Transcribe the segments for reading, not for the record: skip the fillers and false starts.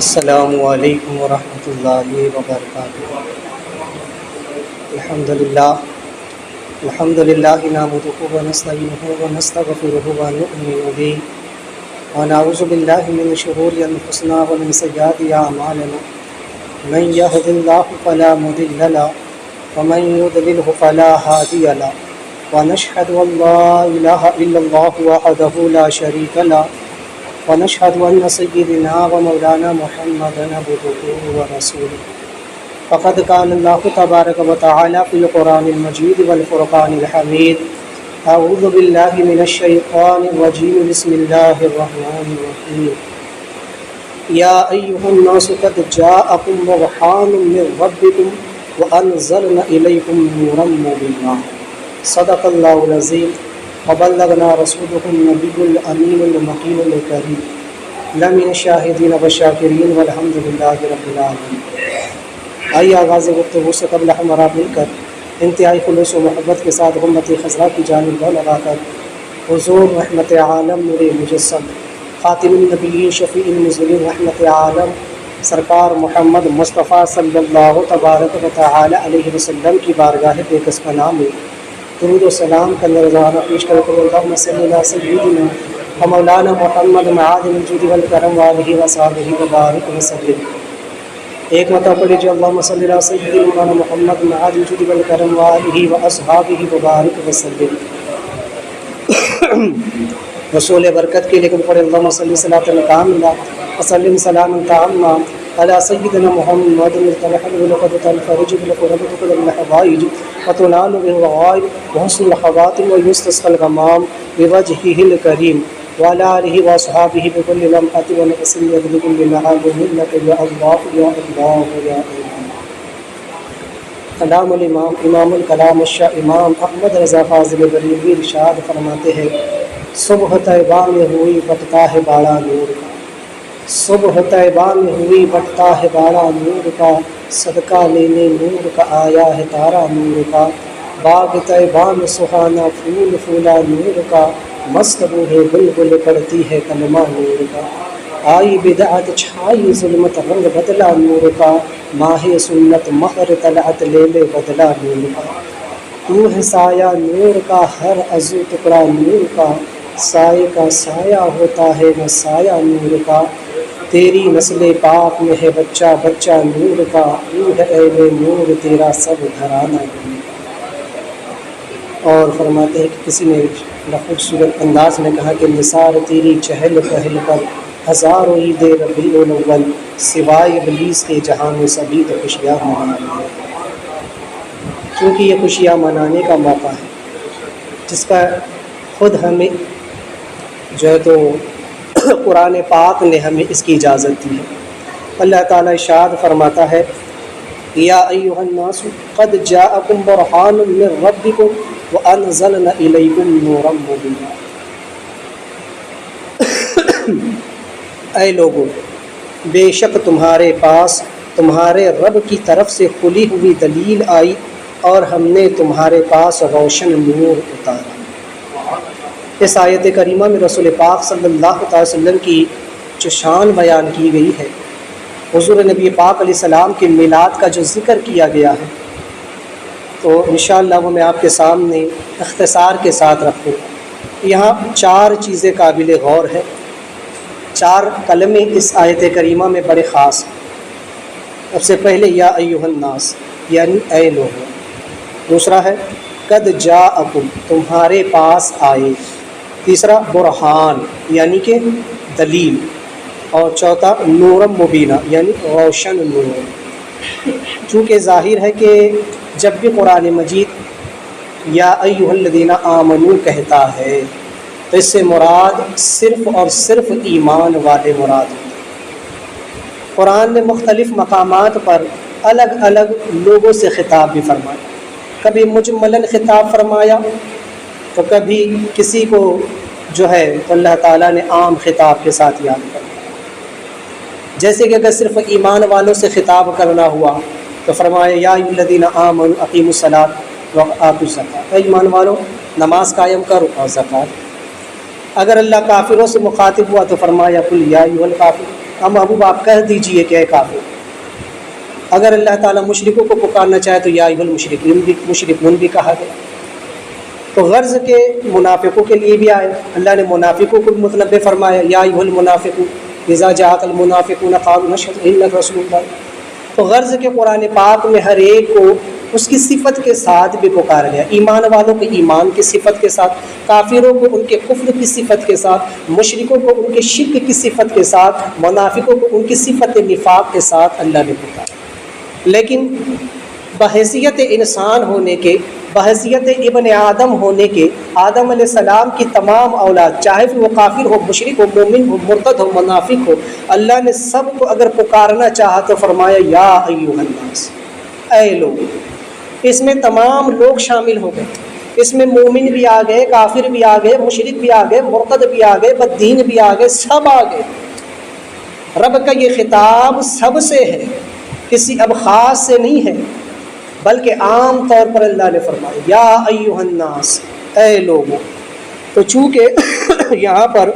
السلام علیکم ورحمۃ اللہ وبرکاتہ۔ الحمد للہ نحمدہ ونستعینہ ونستغفرہ ونؤمن بہ ونعوذ باللہ من شرور انفسنا ومن سیئات اعمالنا من یہد اللہ فلا مضل لہ ومن یضلل فلا ہادی لہ ونشہد ان لا الہ الا اللہ وحدہ لا شریک لہ ونشهد أن سيدنا ومولانا محمدا عبده ورسوله فقد قال الله تبارك وتعالى في القرآن المجيد والفرقان الحميد أعوذ بالله من الشيطان الرجيم بسم الله الرحمن الرحيم يا أيها الناس قد جاءكم برهان من ربكم وأنزلنا إليكم نورا مبينا صدق الله العظيم وبلغنا رسوله النبي الأمين المكين الكريم لمن الشاهدين والشاكرين والحمد لله رب العالمين۔ آئیے آغاز گفتگو سے قبل ہمارا مل کر انتہائی خلوص و محبت کے ساتھ امت خضرا کی جانب لگا کر حضور رحمت عالم نور مجسم خاتم النبیین شفیع المذنبین رحمت عالم سرکار محمد مصطفیٰ صلی اللہ تبارک و تعالی علیہ وسلم کی بارگاہ بے کس پناہ میں درود و سلام کا نذرانہ پیش کر کے اللہم صلی علی سیدنا و مولانا محمد معادن الجود والکرم وآلہ وصحبہ وبارک وسلم۔ ایک مرتبہ پڑھی جو اللہم صلی علی سیدنا مولانا محمد معادن الجود والکرم وآلہ وصحبہ وبارک وسلم۔ رسول برکت کے لیکن پڑھے اللہم صلی صلاۃ کاملہ وسلم سلام تاما علی سیدنا محمد الطلحل ولقد الفرج بالقرب تقدر الحوائج وتنال بالغائب وحسن الخواتم ويستسقى الغمام بوجهه الكريم وعلى آله وأصحابه بكل لمحة ونفس يدرك بمعاد منك يا الله يا الله يا الله۔ کلام الامام امام الکلام الشاہ امام احمد رضا فاضل بریلوی ارشاد فرماتے ہیں صبح طیبہ میں ہوئی بٹتا ہے باڑا نور کا، صبح طیبہ میں ہوئی بٹتا ہے باڑا نور کا، صدقہ لینے نور کا آیا ہے تارا نور کا، باغ طیبہ میں سہانا پھول پھولا نور کا، مست بوڑھے بلبل پڑتی ہے کلمہ نور کا، آئی بدعت چھائی ظلمت رنگ بدلا نور کا، ماہ سنت مہر طلعت لے لے بدلا نور کا، تو ہے سایہ نور کا ہر عضو ٹکڑا نور کا، سائے کا سایہ ہوتا ہے وہ سایہ نور کا، تیری نسل پاک میں ہے بچہ بچہ نور کا، روح اہل نور تیرا سب گھرانہ نور کا۔ اور فرماتے ہیں کہ کسی نے بڑا خوبصورت انداز میں کہا کہ نثار تیری چہل پہل پر ہزاروں عید ربیع الاول سوائے ابلیس کے جہاں میں سبھی تو خوشیاں منانے، کیونکہ یہ خوشیاں منانے کا موقع ہے جس کا خود ہمیں جو ہے تو قرآن پاک نے ہمیں اس کی اجازت دی ہے۔ اللہ تعالیٰ ارشاد فرماتا ہے یا ایھا الناس قد جاءکم برہان من ربکم وانزلنا الیکم نورا مبینا۔ اے لوگو، بے شک تمہارے پاس تمہارے رب کی طرف سے کھلی ہوئی دلیل آئی اور ہم نے تمہارے پاس روشن نور اتارا۔ اس آیت کریمہ میں رسول پاک صلی اللہ علیہ وسلم کی جو شان بیان کی گئی ہے، حضور نبی پاک علیہ السلام کے میلاد کا جو ذکر کیا گیا ہے، تو انشاءاللہ وہ میں آپ کے سامنے اختصار کے ساتھ رکھوں۔ یہاں چار چیزیں قابل غور ہے، چار کلمے اس آیت کریمہ میں بڑے خاص ہیں۔ سب سے پہلے یا ایھا الناس یعنی اے لوگو، دوسرا ہے قد جاءکم تمہارے پاس آئے، تیسرا برہان یعنی کہ دلیل، اور چوتھا نورم مبینہ یعنی روشن نور۔ چونکہ ظاہر ہے کہ جب بھی قرآن مجید یا ایھا الذین آمنوا کہتا ہے تو اس سے مراد صرف اور صرف ایمان والے مراد ہیں۔ قرآن نے مختلف مقامات پر الگ الگ لوگوں سے خطاب بھی فرمایا، کبھی مجملاً خطاب فرمایا تو کبھی کسی کو جو ہے تو اللہ تعالیٰ نے عام خطاب کے ساتھ یاد کرا۔ جیسے کہ اگر صرف ایمان والوں سے خطاب کرنا ہوا تو فرمایا یا ایھا الذین آمنوا اقیموا الصلاۃ وآتوا الزکاۃ، اے ایمان والو نماز قائم کرو اور زکوٰۃ۔ اگر اللہ کافروں سے مخاطب ہوا تو فرمایا قل یا ایھا الکافرون، اب محبوب آپ کہہ دیجئے کہ اے کافر۔ اگر اللہ تعالیٰ مشرکوں کو پکارنا چاہے تو یا ایھا المشرکون بھی کہا گیا، تو غرض کے منافقوں کے لیے بھی آئے، اللہ نے منافقوں کو بھی متنبع فرمایا یا ایھا المنافقون اذا جاءک المنافقون قالوا نشهد انک رسول اللہ۔ تو غرض کے قرآن پاک میں ہر ایک کو اس کی صفت کے ساتھ بھی پکارا گیا، ایمان والوں کو ایمان کی صفت کے ساتھ، کافروں کو ان کے کفر کی صفت کے ساتھ، مشرکوں کو ان کے شرک کی صفت کے ساتھ، منافقوں کو ان کی صفت نفاق کے ساتھ اللہ نے پکارا۔ لیکن بحیثیت انسان ہونے کے، بحیثیت ابن آدم ہونے کے، آدم علیہ السلام کی تمام اولاد، چاہے وہ کافر ہو، مشرک ہو، مومن ہو، مرتد ہو، منافق ہو، اللہ نے سب کو اگر پکارنا چاہا تو فرمایا یا ایھا الناس، اے لوگ۔ اس میں تمام لوگ شامل ہو گئے، اس میں مومن بھی آ گئے، کافر بھی آ گئے، مشرک بھی آ گئے، مرتد بھی آ گئے، بددین بھی آ گئے، سب آ گئے۔ رب کا یہ خطاب سب سے ہے، کسی اب خاص سے نہیں ہے، بلکہ عام طور پر اللہ نے فرمایا یا ایھا الناس، اے لوگوں۔ تو چونکہ یہاں پر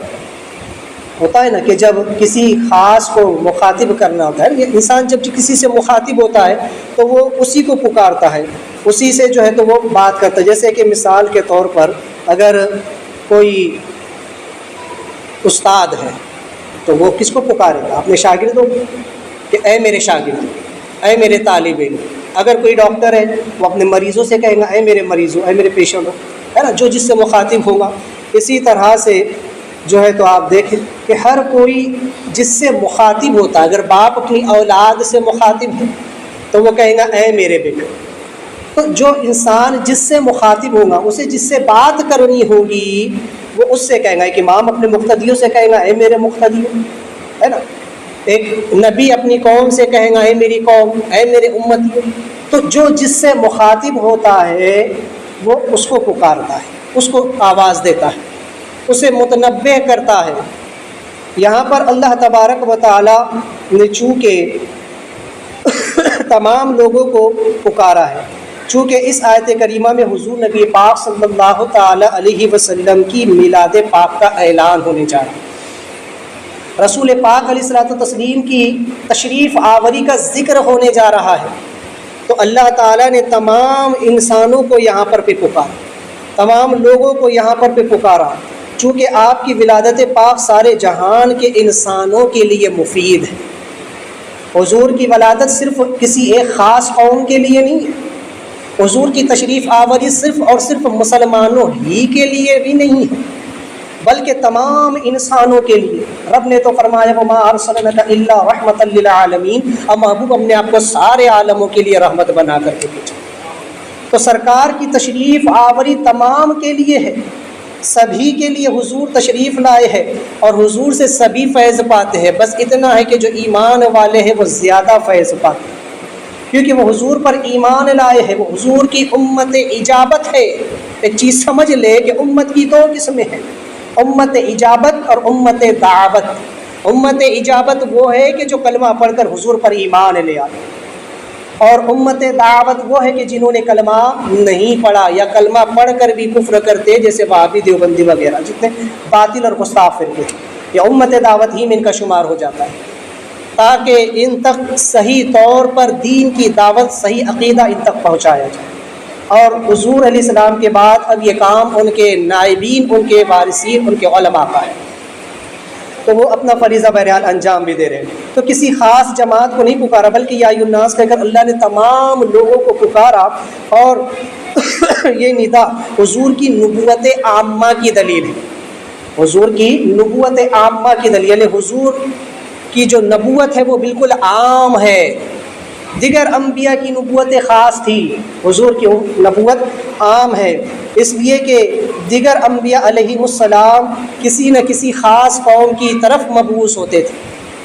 ہوتا ہے نا کہ جب کسی خاص کو مخاطب کرنا ہوتا ہے، یہ انسان جب کسی سے مخاطب ہوتا ہے تو وہ اسی کو پکارتا ہے، اسی سے جو ہے تو وہ بات کرتا ہے۔ جیسے کہ مثال کے طور پر اگر کوئی استاد ہے تو وہ کس کو پکارے گا؟ اپنے شاگردوں کو کہ اے میرے شاگرد، اے میرے طالب علم۔ اگر کوئی ڈاکٹر ہے وہ اپنے مریضوں سے کہے گا اے میرے مریضوں، اے میرے پیشنٹوں، ہے نا، جو جس سے مخاطب ہوگا۔ اسی طرح سے جو ہے تو آپ دیکھیں کہ ہر کوئی جس سے مخاطب ہوتا ہے، اگر باپ اپنی اولاد سے مخاطب ہے تو وہ کہے گا اے میرے بیٹے۔ تو جو انسان جس سے مخاطب ہوگا، اسے جس سے بات کرنی ہوگی وہ اس سے کہے گا۔ ایک امام اپنے مقتدیوں سے کہے گا اے میرے مقتدیوں، ہے نا، ایک نبی اپنی قوم سے کہے گا اے میری قوم، اے میرے امتیوں۔ تو جو جس سے مخاطب ہوتا ہے وہ اس کو پکارتا ہے، اس کو آواز دیتا ہے، اسے متنبہ کرتا ہے۔ یہاں پر اللہ تبارک و تعالی نے چونکہ تمام لوگوں کو پکارا ہے، چونکہ اس آیت کریمہ میں حضور نبی پاک صلی اللہ تعالی علیہ وسلم کی میلاد پاک کا اعلان ہونے جا رہا ہے، رسول پاک علیہ الصلوۃ والتسلیم کی تشریف آوری کا ذکر ہونے جا رہا ہے۔ تو اللہ تعالیٰ نے تمام انسانوں کو یہاں پر پکارا، تمام لوگوں کو یہاں پر پکارا، چونکہ آپ کی ولادت پاک سارے جہان کے انسانوں کے لیے مفید ہے۔ حضور کی ولادت صرف کسی ایک خاص قوم کے لیے نہیں ہے، حضور کی تشریف آوری صرف اور صرف مسلمانوں ہی کے لیے بھی نہیں ہے، بلکہ تمام انسانوں کے لیے۔ رب نے تو فرمایا وَمَا أَرْسَلْنَاكَ إِلَّا رَحْمَةً لِّلْعَالَمِينَ، اور محبوب ہم نے آپ کو سارے عالموں کے لیے رحمت بنا کر کے بھیجا۔ تو سرکار کی تشریف آوری تمام کے لیے ہے، سبھی کے لیے حضور تشریف لائے ہیں، اور حضور سے سبھی فیض پاتے ہیں۔ بس اتنا ہے کہ جو ایمان والے ہیں وہ زیادہ فیض پاتے ہیں، کیونکہ وہ حضور پر ایمان لائے ہیں، وہ حضور کی امت اجابت ہے۔ ایک چیز سمجھ لے کہ امت کی دو قسمیں ہیں، امت اجابت اور امت دعوت۔ امت اجابت وہ ہے کہ جو کلمہ پڑھ کر حضور پر ایمان لے آئے، اور امت دعوت وہ ہے کہ جنہوں نے کلمہ نہیں پڑھا یا کلمہ پڑھ کر بھی کفر کرتے، جیسے وہابی، دیوبندی وغیرہ جتنے باطل اور گستاخ فرقے ہیں، یہ امت دعوت ہی میں ان کا شمار ہو جاتا ہے، تاکہ ان تک صحیح طور پر دین کی دعوت، صحیح عقیدہ ان تک پہنچایا جائے۔ اور حضور علیہ السلام کے بعد اب یہ کام ان کے نائبین، ان کے وارثین، ان کے علماء کا ہے، تو وہ اپنا فریضہ بہرحال انجام بھی دے رہے ہیں۔ تو کسی خاص جماعت کو نہیں پکارا، بلکہ یا ایھا الناس کہہ کر اللہ نے تمام لوگوں کو پکارا۔ اور یہ ندا حضور کی نبوت عامہ کی دلیل ہے، حضور کی نبوت عامہ کی دلیل، یعنی حضور کی جو نبوت ہے وہ بالکل عام ہے۔ دیگر انبیاء کی نبوت خاص تھی، حضور کی نبوت عام ہے، اس لیے کہ دیگر انبیاء علیہ السلام کسی نہ کسی خاص قوم کی طرف مبعوث ہوتے تھے،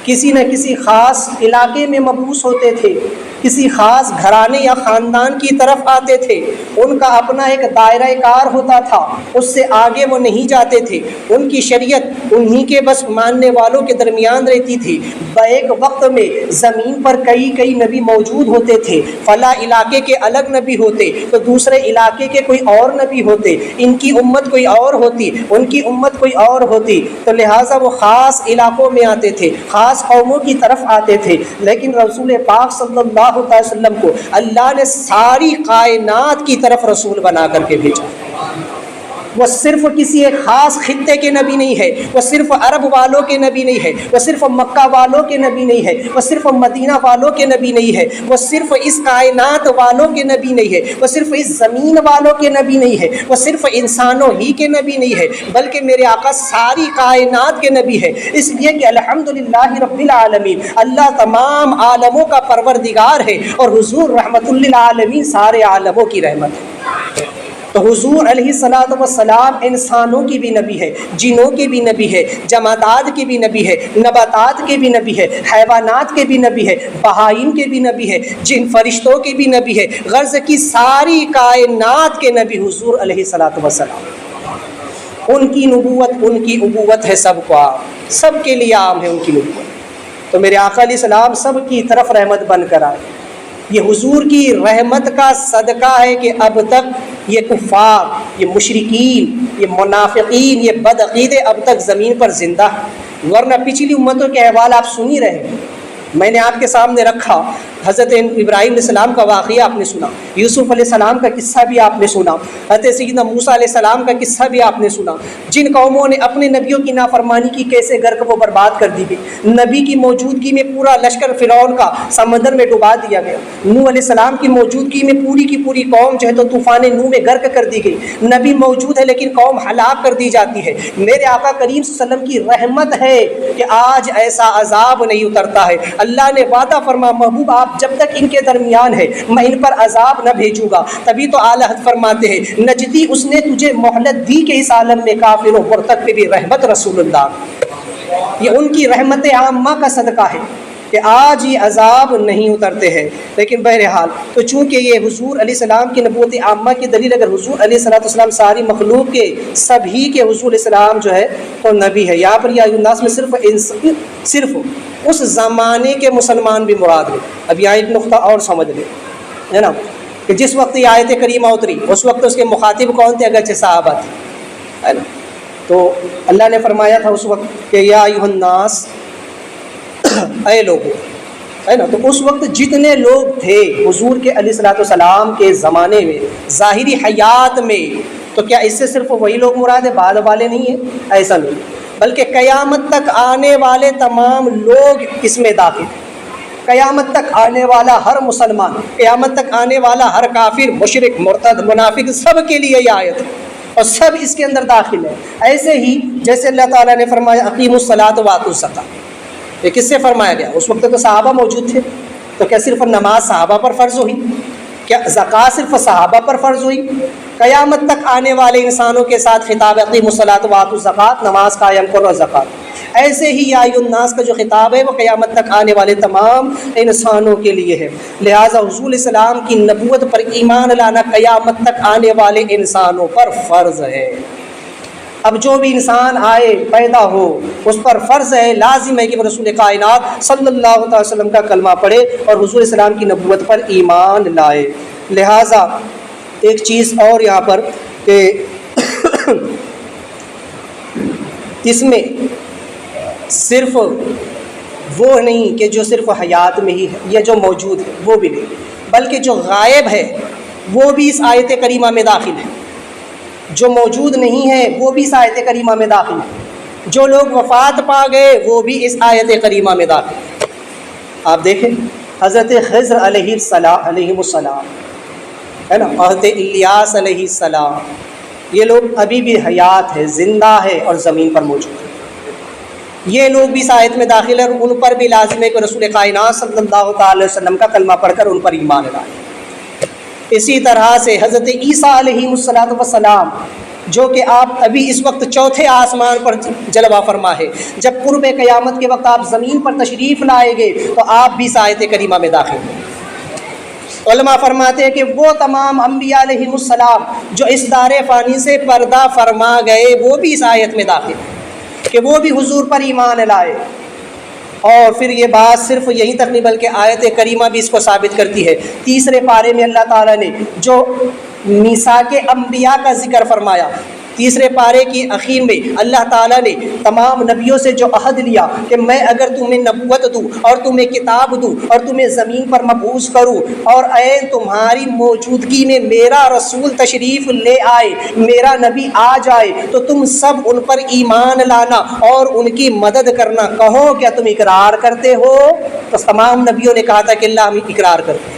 کسی نہ کسی خاص علاقے میں مبعوث ہوتے تھے، کسی خاص گھرانے یا خاندان کی طرف آتے تھے، ان کا اپنا ایک دائرہ کار ہوتا تھا، اس سے آگے وہ نہیں جاتے تھے، ان کی شریعت انہی کے بس ماننے والوں کے درمیان رہتی تھی۔ ایک وقت میں زمین پر کئی نبی موجود ہوتے تھے، فلاں علاقے کے الگ نبی ہوتے تو دوسرے علاقے کے کوئی اور نبی ہوتے، ان کی امت کوئی اور ہوتی، ان کی امت کوئی اور ہوتی، تو لہٰذا وہ خاص علاقوں میں آتے تھے، خاص قوموں کی طرف آتے تھے۔ لیکن رسول پاک صلی اللہ علیہ وسلم کو اللہ نے ساری کائنات کی طرف رسول بنا کر کے بھیجا۔ وہ صرف کسی ایک خاص خطے کے نبی نہیں ہے، وہ صرف عرب والوں کے نبی نہیں ہے، وہ صرف مکہ والوں کے نبی نہیں ہے، وہ صرف مدینہ والوں کے نبی نہیں ہے، وہ صرف اس کائنات والوں کے نبی نہیں ہے، وہ صرف اس زمین والوں کے نبی نہیں ہے، وہ صرف انسانوں ہی کے نبی نہیں ہے، بلکہ میرے آقا ساری کائنات کے نبی ہے۔ اس لیے کہ الحمدللہ رب العالمین، اللہ تمام عالموں کا پروردگار ہے، اور حضور رحمت للعالمین سارے عالموں کی رحمت ہے۔ تو حضور علیہ الصلوۃ والسلام انسانوں کی بھی نبی ہے، جنوں کے بھی نبی ہے، جمادات کے بھی نبی ہے، نباتات کے بھی نبی ہے، حیوانات کے بھی نبی ہے، بہائم کے بھی نبی ہے، جن فرشتوں کے بھی نبی ہے، غرض کی ساری کائنات کے نبی حضور علیہ الصلوۃ والسلام۔ ان کی نبوت، ان کی ابوت ہے سب کو عام، سب کے لیے عام ہے ان کی نبوت۔ تو میرے آقا علیہ السلام سب کی طرف رحمت بن کر آئے۔ یہ حضور کی رحمت کا صدقہ ہے کہ اب تک یہ کفار، یہ مشرکین، یہ منافقین، یہ بدعقیدے اب تک زمین پر زندہ ہیں، ورنہ پچھلی امتوں کے احوال آپ سن ہی رہے ہیں۔ میں نے آپ کے سامنے رکھا، حضرت ابراہیم علیہ السلام کا واقعہ آپ نے سنا، یوسف علیہ السلام کا قصہ بھی آپ نے سنا، حضرت سیدنا موسیٰ علیہ السلام کا قصہ بھی آپ نے سنا، جن قوموں نے اپنے نبیوں کی نافرمانی کی کیسے گھر کو وہ برباد کر دی گئی، نبی کی موجودگی میں پورا لشکر فرعون کا سمندر میں ڈبا دیا گیا، نوح علیہ السلام کی موجودگی میں پوری کی پوری قوم جو ہے تو طوفان نوح میں غرق کر دی گئی، نبی موجود ہے لیکن قوم ہلاک کر دی جاتی ہے۔ میرے آقا کریم صلی اللہ علیہ وسلم کی رحمت ہے کہ آج ایسا عذاب نہیں اترتا ہے۔ اللہ نے وعدہ فرما، محبوب آپ جب تک ان کے درمیان ہے میں ان پر عذاب نہ بھیجوں گا۔ تبھی تو اعلیٰ حضرت فرماتے ہیں، نجدی اس نے تجھے مہلت دی کہ اس عالم میں کافر و مرتد پہ بھی رحمت رسول اللہ۔ یہ ان کی رحمت عامہ کا صدقہ ہے کہ آج یہ عذاب نہیں اترتے ہیں۔ لیکن بہرحال تو چونکہ یہ حضور علیہ السلام کی نبوت عامہ کی دلیل، اگر حضور علیہ السلام ساری مخلوق کے سبھی کے حضور علیہ السلام جو ہے تو نبی ہے، یہاں پر یا الناس میں صرف اس زمانے کے مسلمان بھی مراد ہیں۔ اب یہاں ایک نقطہ اور سمجھ لیں، ہے نا، کہ جس وقت یہ آیت کریمہ اتری اس وقت اس کے مخاطب کون تھے؟ اگرچہ صحابہ تھے، ہے نا۔ تو اللہ نے فرمایا تھا اس وقت کہ یا ایھا الناس، اے لوگوں، ہے نا۔ تو اس وقت جتنے لوگ تھے حضور کے علیہ الصلوۃ والسلام کے زمانے میں ظاہری حیات میں، تو کیا اس سے صرف وہی لوگ مراد ہے، بعد والے نہیں ہیں؟ ایسا نہیں، بلکہ قیامت تک آنے والے تمام لوگ اس میں داخل ہیں۔ قیامت تک آنے والا ہر مسلمان، قیامت تک آنے والا ہر کافر، مشرک، مرتد، منافق، سب کے لیے یہ آیت ہے اور سب اس کے اندر داخل ہے۔ ایسے ہی جیسے اللہ تعالیٰ نے فرمایا اقیموا الصلاۃ وآتوا الزکاۃ، یہ کس سے فرمایا گیا؟ اس وقت تو صحابہ موجود تھے، تو کیا صرف نماز صحابہ پر فرض ہوئی؟ کیا زکوٰۃ صرف صحابہ پر فرض ہوئی؟ قیامت تک آنے والے انسانوں کے ساتھ خطاب اقیموا الصلاۃ وآتوا الزکاۃ، نماز قائم کرو اور زکوٰۃ۔ ایسے ہی یا ایھا الناس کا جو خطاب ہے وہ قیامت تک آنے والے تمام انسانوں کے لیے ہے۔ لہٰذا حضور علیہ السلام کی نبوت پر ایمان لانا قیامت تک آنے والے انسانوں پر فرض ہے۔ اب جو بھی انسان آئے پیدا ہو اس پر فرض ہے، لازم ہے کہ وہ رسول کائنات صلی اللہ علیہ وسلم کا کلمہ پڑھے اور حضور علیہ السلام کی نبوت پر ایمان لائے۔ لہٰذا ایک چیز اور یہاں پر کہ اس میں صرف وہ نہیں کہ جو صرف حیات میں ہی ہے یا جو موجود ہے وہ بھی نہیں، بلکہ جو غائب ہے وہ بھی اس آیت کریمہ میں داخل ہے، جو موجود نہیں ہے وہ بھی اس آیت کریمہ میں داخل ہے، جو لوگ وفات پا گئے وہ بھی اس آیت کریمہ میں داخل ہے۔ آپ دیکھیں حضرت خضر علیہ السلام، ہے نا، حضرت الیاس علیہ السلام، یہ لوگ ابھی بھی حیات ہے، زندہ ہے اور زمین پر موجود ہے۔ یہ لوگ بھی اس آیت میں داخل ہیں اور ان پر بھی لازم ہے کہ رسول کائنات صلی اللہ تعالی وسلم کا کلمہ پڑھ کر ان پر ایمان لائیں۔ اسی طرح سے حضرت عیسیٰ علیہ السلام، جو کہ آپ ابھی اس وقت چوتھے آسمان پر جلوہ فرما ہے، جب قرب قیامت کے وقت آپ زمین پر تشریف لائیں گے تو آپ بھی اس آیت کریمہ میں داخل ہیں۔ علماء فرماتے ہیں کہ وہ تمام انبیاء علیہم السلام جو اس دار فانی سے پردہ فرما گئے وہ بھی اس آیت میں داخل کہ وہ بھی حضور پر ایمان لائے۔ اور پھر یہ بات صرف یہیں تک نہیں بلکہ آیت کریمہ بھی اس کو ثابت کرتی ہے۔ تیسرے پارے میں اللہ تعالیٰ نے جو میثاق انبیاء کا ذکر فرمایا، تیسرے پارے کی اخیر میں اللہ تعالیٰ نے تمام نبیوں سے جو عہد لیا کہ میں اگر تمہیں نبوت دوں اور تمہیں کتاب دوں اور تمہیں زمین پر مبعوث کروں اور عین تمہاری موجودگی میں میرا رسول تشریف لے آئے، میرا نبی آ جائے، تو تم سب ان پر ایمان لانا اور ان کی مدد کرنا۔ کہو کیا تم اقرار کرتے ہو؟ تو تمام نبیوں نے کہا تھا کہ اللہ ہم اقرار کرتے ہیں۔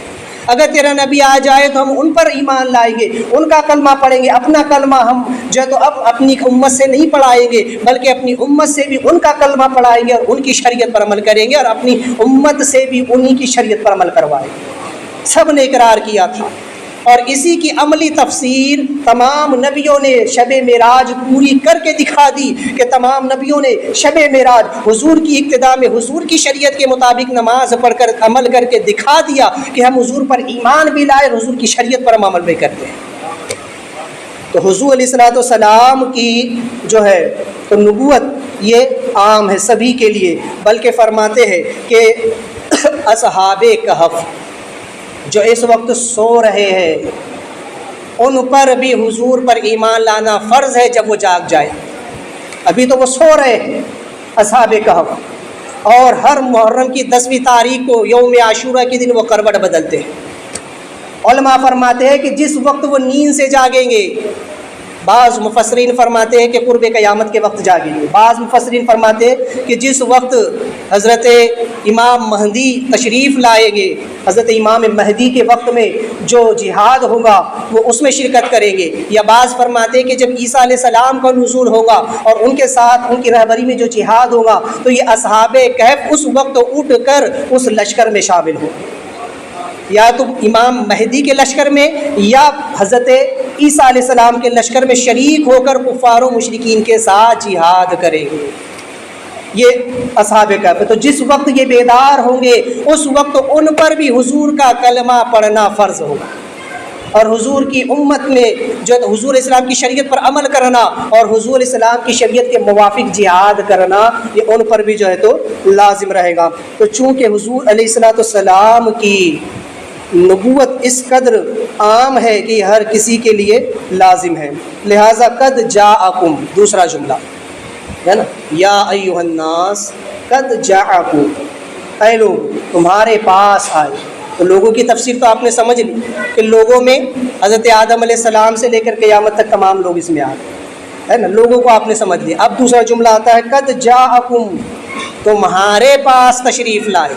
اگر تیرا نبی آ جائے تو ہم ان پر ایمان لائیں گے، ان کا کلمہ پڑھیں گے، اپنا کلمہ ہم جو ہے تو اب اپنی امت سے نہیں پڑھائیں گے بلکہ اپنی امت سے بھی ان کا کلمہ پڑھائیں گے اور ان کی شریعت پر عمل کریں گے، اور اپنی امت سے بھی انہی کی شریعت پر عمل کروائیں گے۔ سب نے اقرار کیا تھا، اور اسی کی عملی تفسیر تمام نبیوں نے شب معراج پوری کر کے دکھا دی کہ تمام نبیوں نے شب معراج حضور کی اقتداء میں حضور کی شریعت کے مطابق نماز پڑھ کر عمل کر کے دکھا دیا کہ ہم حضور پر ایمان بھی لائے اور حضور کی شریعت پر ہم عمل بھی کرتے ہیں۔ تو حضور علیہ الصلوۃ والسلام کی جو ہے تو نبوت یہ عام ہے سبھی کے لیے، بلکہ فرماتے ہیں کہ اصحاب کہف جو اس وقت سو رہے ہیں ان پر بھی حضور پر ایمان لانا فرض ہے جب وہ جاگ جائے۔ ابھی تو وہ سو رہے ہیں اصحاب کہف، اور ہر محرم کی 10ویں تاریخ کو یوم عاشورہ کے دن وہ کروٹ بدلتے ہیں۔ علماء فرماتے ہیں کہ جس وقت وہ نیند سے جاگیں گے، بعض مفسرین فرماتے ہیں کہ قرب قیامت کے وقت جاگیں گے، بعض مفسرین فرماتے ہیں کہ جس وقت حضرت امام مہدی تشریف لائیں گے، حضرت امام مہدی کے وقت میں جو جہاد ہوگا وہ اس میں شرکت کریں گے، یا بعض فرماتے ہیں کہ جب عیسیٰ علیہ السلام کا نزول ہوگا اور ان کے ساتھ ان کی رہبری میں جو جہاد ہوگا تو یہ اصحاب کہف اس وقت اٹھ کر اس لشکر میں شامل ہوں، یا تو امام مہدی کے لشکر میں یا حضرت عیسیٰ علیہ السلام کے لشکر میں شریک ہو کر کفار و مشرکین کے ساتھ جہاد کریں گے۔ یہ اصحاب کہف ہے۔ تو جس وقت یہ بیدار ہوں گے اس وقت ان پر بھی حضور کا کلمہ پڑھنا فرض ہوگا، اور حضور کی امت میں جو ہے حضور اسلام کی شریعت پر عمل کرنا اور حضور اسلام کی شریعت کے موافق جہاد کرنا یہ ان پر بھی جو ہے تو لازم رہے گا۔ تو چونکہ حضور علیہ الصلوۃ والسلام کی نبوت اس قدر عام ہے کہ ہر کسی کے لیے لازم ہے، لہٰذا قد جاءکم، دوسرا جملہ ہے نا، یا ایھا الناس قد جاءکم، اے لوگ تمہارے پاس آئے۔ تو لوگوں کی تفسیر تو آپ نے سمجھ لی کہ لوگوں میں حضرت آدم علیہ السلام سے لے کر قیامت تک تمام لوگ اس میں آ گئے، ہے نا، لوگوں کو آپ نے سمجھ لیا۔ اب دوسرا جملہ آتا ہے قد جاءکم، تمہارے پاس تشریف لائے،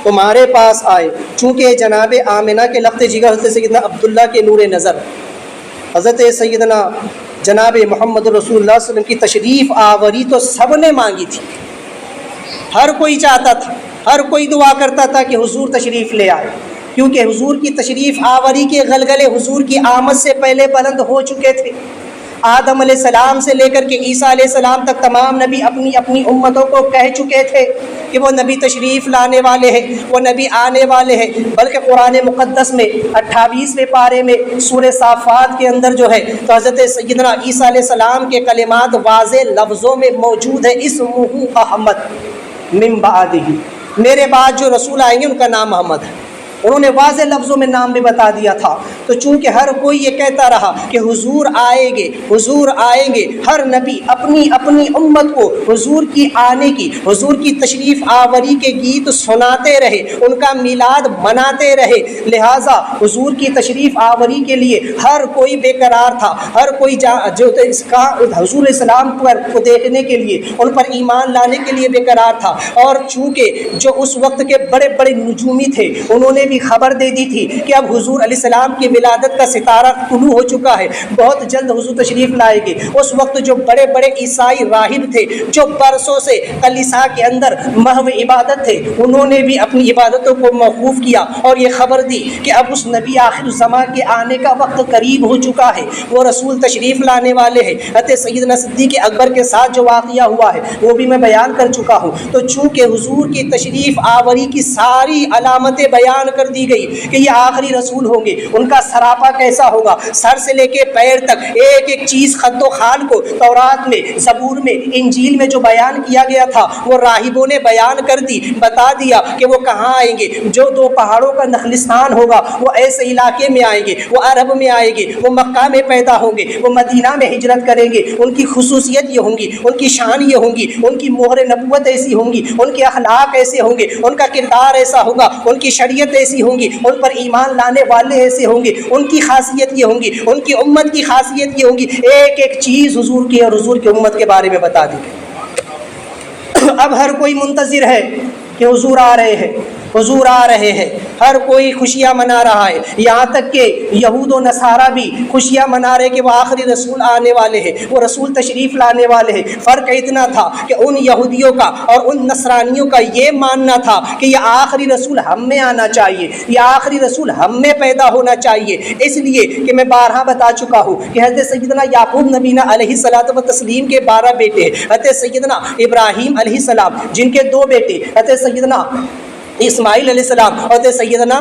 تمہارے پاس آئے۔ چونکہ جناب آمنہ کے لخت جگر حضرت سیدنا عبداللہ کے نور نظر، حضرت سیدنا جناب محمد رسول اللہ صلی اللہ علیہ وسلم کی تشریف آوری تو سب نے مانگی تھی، ہر کوئی چاہتا تھا، ہر کوئی دعا کرتا تھا کہ حضور تشریف لے آئے، کیونکہ حضور کی تشریف آوری کے غلغلے حضور کی آمد سے پہلے بلند ہو چکے تھے۔ آدم علیہ السلام سے لے کر کے عیسیٰ علیہ السلام تک تمام نبی اپنی اپنی امتوں کو کہہ چکے تھے کہ وہ نبی تشریف لانے والے ہیں، وہ نبی آنے والے ہیں، بلکہ قرآن مقدس میں 28ویں پارے میں سورہ صافات کے اندر جو ہے تو حضرت سیدنا عیسیٰ علیہ السلام کے کلمات واضح لفظوں میں موجود ہے، اسمہ احمد من بعدہ، میرے بعد جو رسول آئیں گے ان کا نام محمد ہے۔ انہوں نے واضح لفظوں میں نام بھی بتا دیا تھا۔ تو چونکہ ہر کوئی یہ کہتا رہا کہ حضور آئیں گے، حضور آئیں گے، ہر نبی اپنی اپنی امت کو حضور کی آنے کی، حضور کی تشریف آوری کے گیت سناتے رہے، ان کا میلاد مناتے رہے، لہٰذا حضور کی تشریف آوری کے لیے ہر کوئی بے قرار تھا، ہر کوئی جو اس کا حضور السلام پر کو دیکھنے کے لیے، ان پر ایمان لانے کے لیے بے قرار تھا۔ اور چونکہ جو اس وقت کے بڑے بڑے نجومی تھے انہوں نے بھی خبر دے دی تھی کہ اب حضور علیہ السلام کی ولادت کا ستارہ طلوع ہو چکا ہے، بہت جلد حضور تشریف لائے گے۔ اس وقت جو بڑے بڑے عیسائی راہب تھے جو برسوں سے کلیسا کے اندر محو عبادت تھے، انہوں نے بھی اپنی عبادتوں کو موقوف کیا اور یہ خبر دی کہ اب اس نبی آخر الزمان کے آنے کا وقت قریب ہو چکا ہے، وہ رسول تشریف لانے والے ہیں۔ حضرت سیدنا صدیق اکبر کے ساتھ جو واقعہ ہوا ہے وہ بھی میں بیان کر چکا ہوں۔ تو چونکہ حضور کی تشریف آوری کی ساری علامتیں بیان کر کر دی گئی کہ یہ آخری رسول ہوں گے، ان کا سراپا کیسا ہوگا، سر سے لے کے پیر تک ایک ایک چیز خط و خال کو تورات میں، زبور میں، انجیل میں جو بیان کیا گیا تھا وہ راہبوں نے بیان کر دی، بتا دیا کہ وہ کہاں آئیں گے، جو دو پہاڑوں کا نخلستان ہوگا وہ ایسے علاقے میں آئیں گے، وہ عرب میں آئیں گے، وہ مکہ میں پیدا ہوں گے، وہ مدینہ میں ہجرت کریں گے، ان کی خصوصیت یہ ہوں گی، ان کی شان یہ ہوں گی، ان کی مہر نبوت ایسی ہوں گی، ان کے اخلاق ایسے ہوں گے، ان کا کردار ایسا ہوگا، ان کی شریعت ایسی ہوں گی، ان پر ایمان لانے والے ایسے ہوں گے، ان کی خاصیت یہ ہوں گی، ان کی امت کی خاصیت یہ ہوں گی، ایک ایک چیز حضور کی اور حضور کی امت کے بارے میں بتا دی گئی۔ اب ہر کوئی منتظر ہے کہ حضور آ رہے ہیں، حضور آ رہے ہیں، ہر کوئی خوشیاں منا رہا ہے، یہاں تک کہ یہود و نصارہ بھی خوشیاں منا رہے کہ وہ آخری رسول آنے والے ہیں، وہ رسول تشریف لانے والے ہیں۔ فرق اتنا تھا کہ ان یہودیوں کا اور ان نصرانیوں کا یہ ماننا تھا کہ یہ آخری رسول ہم میں آنا چاہیے، یہ آخری رسول ہم میں پیدا ہونا چاہیے، اس لیے کہ میں بارہا بتا چکا ہوں کہ حضرت سیدنا یعقوب نبینا علیہ الصلوۃ والتسلیم کے 12 بیٹے ہیں، حضرت سیدنا ابراہیم علیہ السلام جن کے 2 بیٹے حضرت سیدنا اسماعیل علیہ السلام اور سیدنا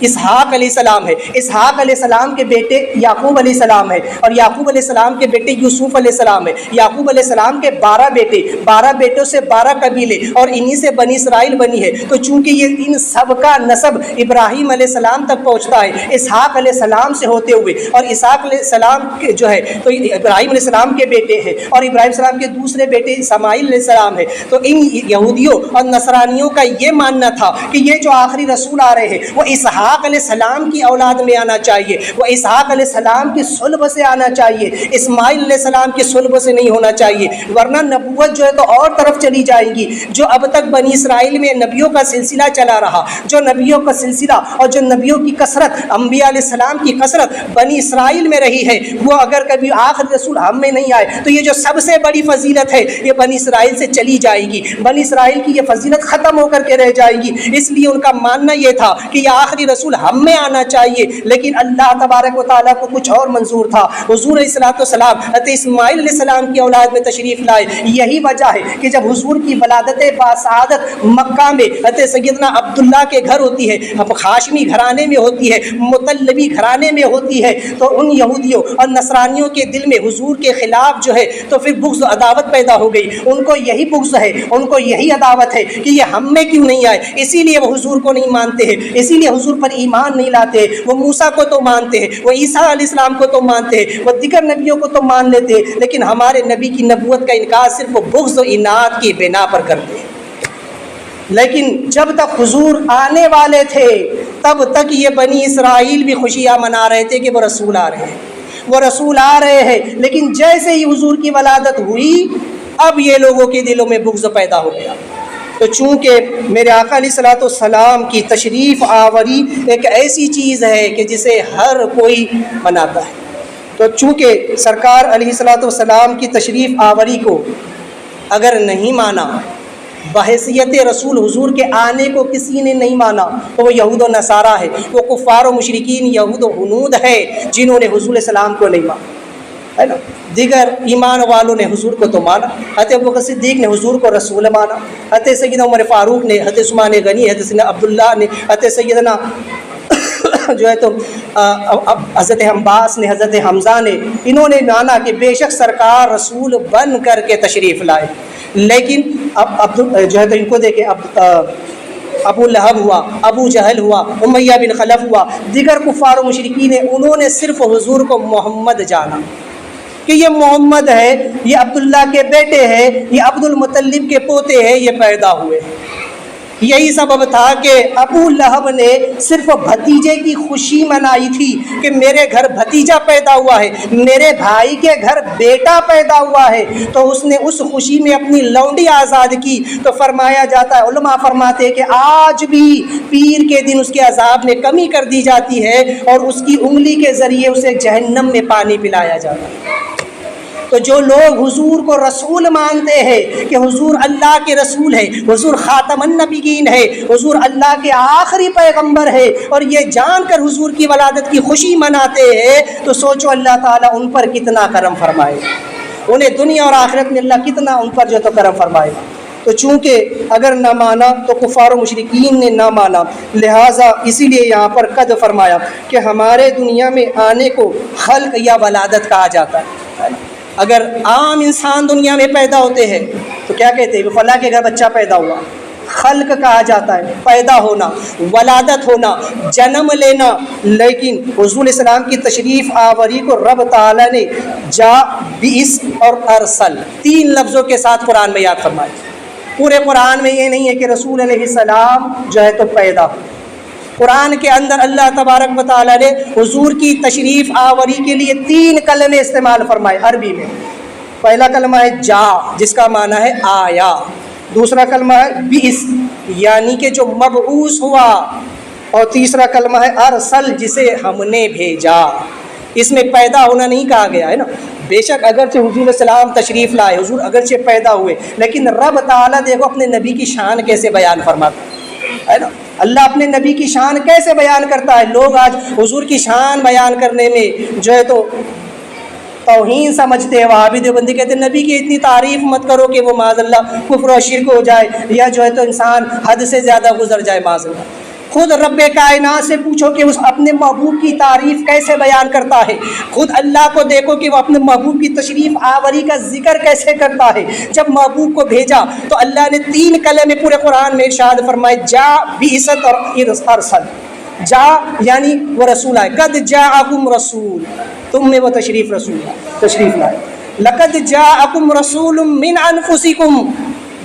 اسحاق علیہ السلام ہے، اسحاق علیہ السلام کے بیٹے یعقوب علیہ السلام ہے، اور یعقوب علیہ السلام کے بیٹے یوسف علیہ السلام ہے، یعقوب علیہ السلام کے 12 بیٹے، 12 بیٹوں سے 12 قبیلے، اور انہی سے بنی اسرائیل بنی ہے۔ تو چونکہ یہ ان سب کا نسب ابراہیم علیہ السلام تک پہنچتا ہے، اسحاق علیہ السلام سے ہوتے ہوئے، اور اسحاق علیہ السلام کے جو ہے تو ابراہیم علیہ السلام کے بیٹے ہیں، اور ابراہیم علیہ السلام کے دوسرے بیٹے اسماعیل علیہ السلام ہے۔ تو ان یہودیوں اور نصرانیوں کا یہ ماننا تھا کہ یہ جو آخری رسول آ رہے ہیں وہ اسحاق علیہ السلام کی اولاد میں آنا چاہیے، وہ اسحاق علیہ السلام کی صلب سے آنا چاہیے، اسماعیل علیہ السلام کی صلب سے نہیں ہونا چاہیے، ورنہ نبوت جو ہے تو اور طرف چلی جائے گی۔ جو اب تک بنی اسرائیل میں نبیوں کا سلسلہ چلا رہا، جو نبیوں کا سلسلہ اور جو نبیوں کی کثرت، انبیاء علیہ السلام کی کثرت بنی اسرائیل میں رہی ہے، وہ اگر کبھی آخری رسول ہم میں نہیں آئے تو یہ جو سب سے بڑی فضیلت ہے یہ بنی اسرائیل سے چلی جائے گی، بنی اسرائیل کی یہ فضیلت ختم ہو کر کے رہ جائے گی۔ اس لیے ان کا ماننا یہ تھا کہ یہ آخری رسول ہم میں آنا چاہیے، لیکن اللہ تبارک و تعالیٰ کو کچھ اور منظور تھا۔ حضور علیہ الصلوۃ والسلام حضرت اسماعیل علیہ السلام کی اولاد میں تشریف لائے، یہی وجہ ہے کہ جب حضور کی ولادت باسعادت مکہ میں حضرت سیدنا عبداللہ کے گھر ہوتی ہے، ہاشمی گھرانے میں ہوتی ہے، مطلبی گھرانے میں ہوتی ہے، تو ان یہودیوں اور نصرانیوں کے دل میں حضور کے خلاف جو ہے تو پھر بغض و عداوت پیدا ہو گئی۔ ان کو یہی بغض ہے، ان کو یہی عداوت ہے کہ یہ ہم میں کیوں نہیں آئے، اسی لیے وہ حضور کو نہیں مانتے ہیں، اسی لیے حضور پر ایمان نہیں لاتے ہیں۔ وہ موسیٰ کو تو مانتے ہیں، وہ عیسیٰ علیہ السلام کو تو مانتے ہیں، وہ دیگر نبیوں کو تو مان لیتے ہیں، لیکن ہمارے نبی کی نبوت کا انکار صرف بغض و عناد کی بنا پر کرتے ہیں۔ لیکن جب تک حضور آنے والے تھے تب تک یہ بنی اسرائیل بھی خوشیاں منا رہے تھے کہ وہ رسول آ رہے ہیں، وہ رسول آ رہے ہیں، لیکن جیسے ہی حضور کی ولادت ہوئی اب یہ لوگوں کے دلوں میں بغض پیدا ہو گیا۔ تو چونکہ میرے آقا علیہ الصلوۃ والسلام کی تشریف آوری ایک ایسی چیز ہے کہ جسے ہر کوئی مناتا ہے، تو چونکہ سرکار علیہ الصلوۃ والسلام کی تشریف آوری کو اگر نہیں مانا، بحیثیت رسول حضور کے آنے کو کسی نے نہیں مانا، تو وہ یہود و نصارہ ہے، وہ کفار و مشرکین یہود و ہنود ہے جنہوں نے حضور علیہ السلام کو نہیں مانا، ہے نا۔ دیگر ایمان والوں نے حضور کو تو مانا، حضرت ابوبکر صدیق نے حضور کو رسول مانا، حضرت سیدنا عمر فاروق نے، حضرت عثمان غنی، حضرت سیدنا عبداللہ نے، حضرت سیدنا جو ہے تو حضرت عباس نے، حضرت حمزہ نے، انہوں نے مانا کہ بے شک سرکار رسول بن کر کے تشریف لائے۔ لیکن اب جو ہے تو ان کو دیکھیں، ابو لہب ہوا، ابو جہل ہوا، امیہ بن خلف ہوا، دیگر کفار و مشرکین ہیں، انہوں نے صرف حضور کو محمد جانا کہ یہ محمد ہے، یہ عبداللہ کے بیٹے ہیں، یہ عبد المطلب کے پوتے ہیں، یہ پیدا ہوئے۔ یہی سبب تھا کہ ابو لہب نے صرف بھتیجے کی خوشی منائی تھی کہ میرے گھر بھتیجا پیدا ہوا ہے، میرے بھائی کے گھر بیٹا پیدا ہوا ہے، تو اس نے اس خوشی میں اپنی لونڈی آزاد کی۔ تو فرمایا جاتا ہے، علماء فرماتے ہیں کہ آج بھی پیر کے دن اس کے عذاب میں کمی کر دی جاتی ہے اور اس کی انگلی کے ذریعے اسے جہنم میں پانی پلایا جاتا ہے۔ تو جو لوگ حضور کو رسول مانتے ہیں کہ حضور اللہ کے رسول ہے، حضور خاتم النبیین ہے، حضور اللہ کے آخری پیغمبر ہے، اور یہ جان کر حضور کی ولادت کی خوشی مناتے ہیں، تو سوچو اللہ تعالیٰ ان پر کتنا کرم فرمائے، انہیں دنیا اور آخرت میں اللہ کتنا ان پر جو تو کرم فرمائے۔ تو تو چونکہ اگر نہ مانا تو کفار و مشرکین نے نہ مانا، لہٰذا اسی لیے یہاں پر قد فرمایا کہ ہمارے دنیا میں آنے کو خلق یا ولادت کہا جاتا ہے۔ اگر عام انسان دنیا میں پیدا ہوتے ہیں تو کیا کہتے ہیں؟ فلاں کے گھر بچہ پیدا ہوا، خلق کہا جاتا ہے، پیدا ہونا، ولادت ہونا، جنم لینا۔ لیکن حضور علیہ السلام کی تشریف آوری کو رب تعالیٰ نے جا، بعث اور ارسل 3 لفظوں کے ساتھ قرآن میں یاد فرمایا۔ پورے قرآن میں یہ نہیں ہے کہ رسول علیہ السلام جو ہے تو پیدا ہو۔ قرآن کے اندر اللہ تبارک و تعالیٰ نے حضور کی تشریف آوری کے لیے 3 کلمے استعمال فرمائے عربی میں۔ پہلا کلمہ ہے جا، جس کا معنی ہے آیا۔ دوسرا کلمہ ہے بعث، یعنی کہ جو مبعوث ہوا۔ اور تیسرا کلمہ ہے ارسل، جسے ہم نے بھیجا۔ اس میں پیدا ہونا نہیں کہا گیا ہے نا۔ بے شک اگرچہ حضور علیہ السلام تشریف لائے، حضور اگرچہ پیدا ہوئے، لیکن رب تعالیٰ دیکھو اپنے نبی کی شان کیسے بیان فرماتا ہے نا۔ اللہ اپنے نبی کی شان کیسے بیان کرتا ہے۔ لوگ آج حضور کی شان بیان کرنے میں جو ہے تو توہین سمجھتے ہیں۔ وہابی دیوبندی کہتے ہیں نبی کی اتنی تعریف مت کرو کہ وہ معاذ اللہ کفر و شرک ہو جائے، یا جو ہے تو انسان حد سے زیادہ گزر جائے معاذ اللہ۔ خود رب کائنات سے پوچھو کہ اس اپنے محبوب کی تعریف کیسے بیان کرتا ہے۔ خود اللہ کو دیکھو کہ وہ اپنے محبوب کی تشریف آوری کا ذکر کیسے کرتا ہے۔ جب محبوب کو بھیجا تو اللہ نے 3 کلمے پورے قرآن میں ارشاد فرمائے، جا، بعثت اور ارسل۔ جا یعنی وہ رسول آئے، قد جاءکم رسول، تم میں وہ تشریف لائے۔ لقد جاءکم رسول من انفسکم،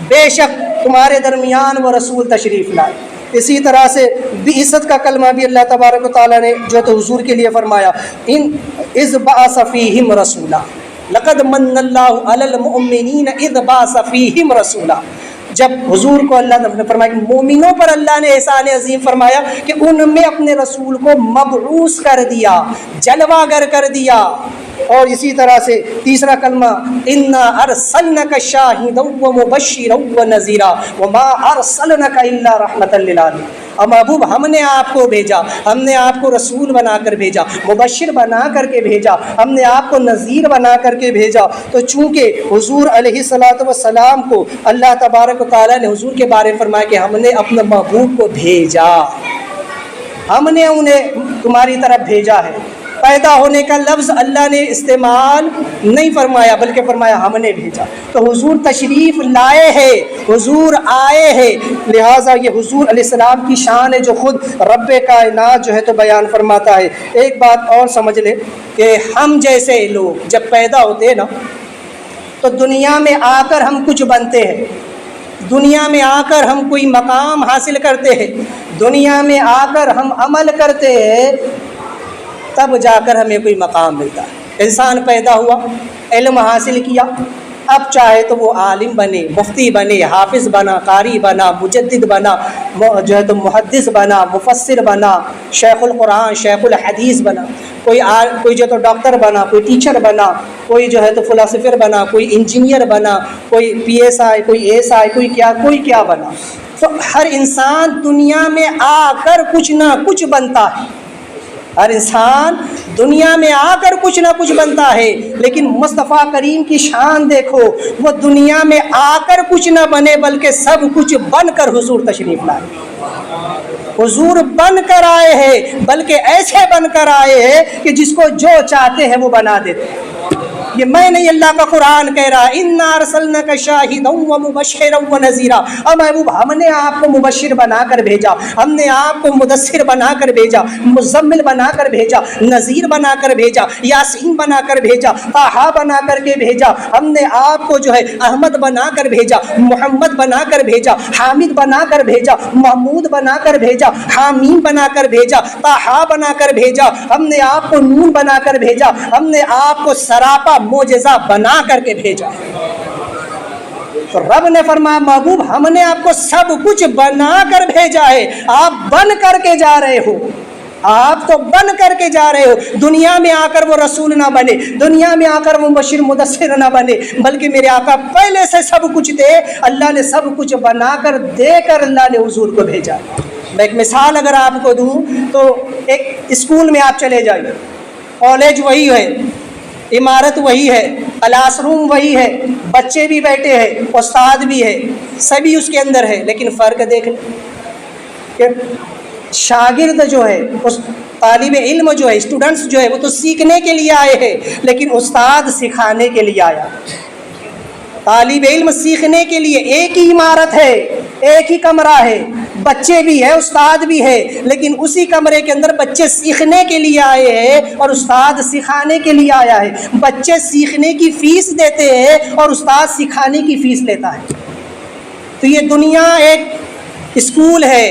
بے شک تمہارے درمیان وہ رسول تشریف لائے۔ اسی طرح سے بعثت کا کلمہ بھی اللہ تبارک و تعالیٰ نے جو تو حضور کے لیے فرمایا، اذ بعث فیہم رسولا، لقد من اللہ علی المؤمنین اذ بعث فیہم رسولا۔ جب حضور کو اللہ نے فرمایا کہ مومنوں پر اللہ نے احسان عظیم فرمایا کہ ان میں اپنے رسول کو مبعوث کر دیا، جلوہ گر کر دیا۔ اور اسی طرح سے تیسرا کلمہ، انا ارسلنک شاہدا ومبشرا ونذیرا وما ارسلنک الا رحمتا للعالمین۔ اور محبوب ہم نے آپ کو بھیجا، ہم نے آپ کو رسول بنا کر بھیجا، مبشر بنا کر کے بھیجا، ہم نے آپ کو نذیر بنا کر کے بھیجا۔ تو چونکہ حضور علیہ السلام کو اللہ تبارک و تعالیٰ نے حضور کے بارے میں فرمایا کہ ہم نے اپنے محبوب کو بھیجا، ہم نے انہیں تمہاری طرف بھیجا ہے۔ پیدا ہونے کا لفظ اللہ نے استعمال نہیں فرمایا بلکہ فرمایا ہم نے بھیجا۔ تو حضور تشریف لائے ہیں، حضور آئے ہیں، لہٰذا یہ حضور علیہ السلام کی شان ہے جو خود رب کائنات جو ہے تو بیان فرماتا ہے۔ ایک بات اور سمجھ لے کہ ہم جیسے لوگ جب پیدا ہوتے ہیں نا تو دنیا میں آ کر ہم کچھ بنتے ہیں، دنیا میں آ کر ہم کوئی مقام حاصل کرتے ہیں، دنیا میں آ کر ہم عمل کرتے ہیں، تب جا کر ہمیں کوئی مقام ملتا ہے۔ انسان پیدا ہوا، علم حاصل کیا، اب چاہے تو وہ عالم بنے، مفتی بنے، حافظ بنا، قاری بنا، مجدد بنا، جو ہے تو محدث بنا، مفسر بنا، شیخ القرآن، شیخ الحدیث بنا، کوئی جو تو ڈاکٹر بنا، کوئی ٹیچر بنا، کوئی جو ہے تو فلاسفر بنا، کوئی انجینئر بنا، کوئی PSI، کوئی ASI، کوئی کیا بنا۔ تو ہر انسان دنیا میں آ کر کچھ نہ کچھ بنتا ہے، ہر انسان دنیا میں آ کر کچھ نہ کچھ بنتا ہے، لیکن مصطفیٰ کریم کی شان دیکھو، وہ دنیا میں آ کر کچھ نہ بنے بلکہ سب کچھ بن کر حضور تشریف لائے۔ حضور بن کر آئے ہیں، بلکہ ایسے بن کر آئے ہیں کہ جس کو جو چاہتے ہیں وہ بنا دیتے ہیں۔ یہ میں نہیں، اللہ کا قرآن کہہ رہا ہے، انا ارسلناک شاہدا ومبشرا ونذیرا۔ اور محبوب ہم نے آپ کو مبشر بنا کر بھیجا، ہم نے آپ کو مدثر بنا کر بھیجا، مزمل بنا کر بھیجا، نذیر بنا کر بھیجا، یاسین بنا کر بھیجا، طٰہٰ بنا کر کے بھیجا، ہم نے آپ کو جو ہے احمد بنا کر بھیجا، محمد بنا کر بھیجا، حامد بنا کر بھیجا، محمود بنا کر بھیجا، حامیم بنا کر بھیجا، طٰہٰ بنا کر بھیجا، ہم نے آپ کو نون بنا کر بھیجا، ہم نے آپ کو سراپا معجزہ بنا کر کے بھیجا۔ تو رب نے فرمایا محبوب ہم نے آپ کو سب کچھ بنا کر بھیجا ہے، آپ بن کر کے جا رہے ہو، آپ تو بن کر کے جا رہے ہو۔ دنیا میں آ کر وہ رسول نہ بنے، دنیا میں آ کر وہ مبشر مدثر نہ بنے، بلکہ میرے آقا پہلے سے سب کچھ تھے، اللہ نے سب کچھ بنا کر دے کر اللہ نے حضور کو بھیجا۔ میں ایک مثال اگر آپ کو دوں تو ایک اسکول میں آپ چلے جائیے، کالج وہی ہے، عمارت وہی ہے، کلاس روم وہی ہے، بچے بھی بیٹھے ہیں، استاد بھی ہے، سبھی اس کے اندر ہے، لیکن فرق دیکھ لیں کہ شاگرد جو ہے، اس طالب علم جو ہے، اسٹوڈنٹس جو ہے، وہ تو سیکھنے کے لیے آئے ہیں، لیکن استاد سکھانے کے لیے آیا۔ طالب علم سیکھنے کے لیے، ایک ہی عمارت ہے، ایک ہی کمرہ ہے، بچے بھی ہے، استاد بھی ہے، لیکن اسی کمرے کے اندر بچے سیکھنے کے لیے آئے ہیں اور استاد سکھانے کے لیے آیا ہے۔ بچے سیکھنے کی فیس دیتے ہیں اور استاد سکھانے کی فیس لیتا ہے۔ تو یہ دنیا ایک اسکول ہے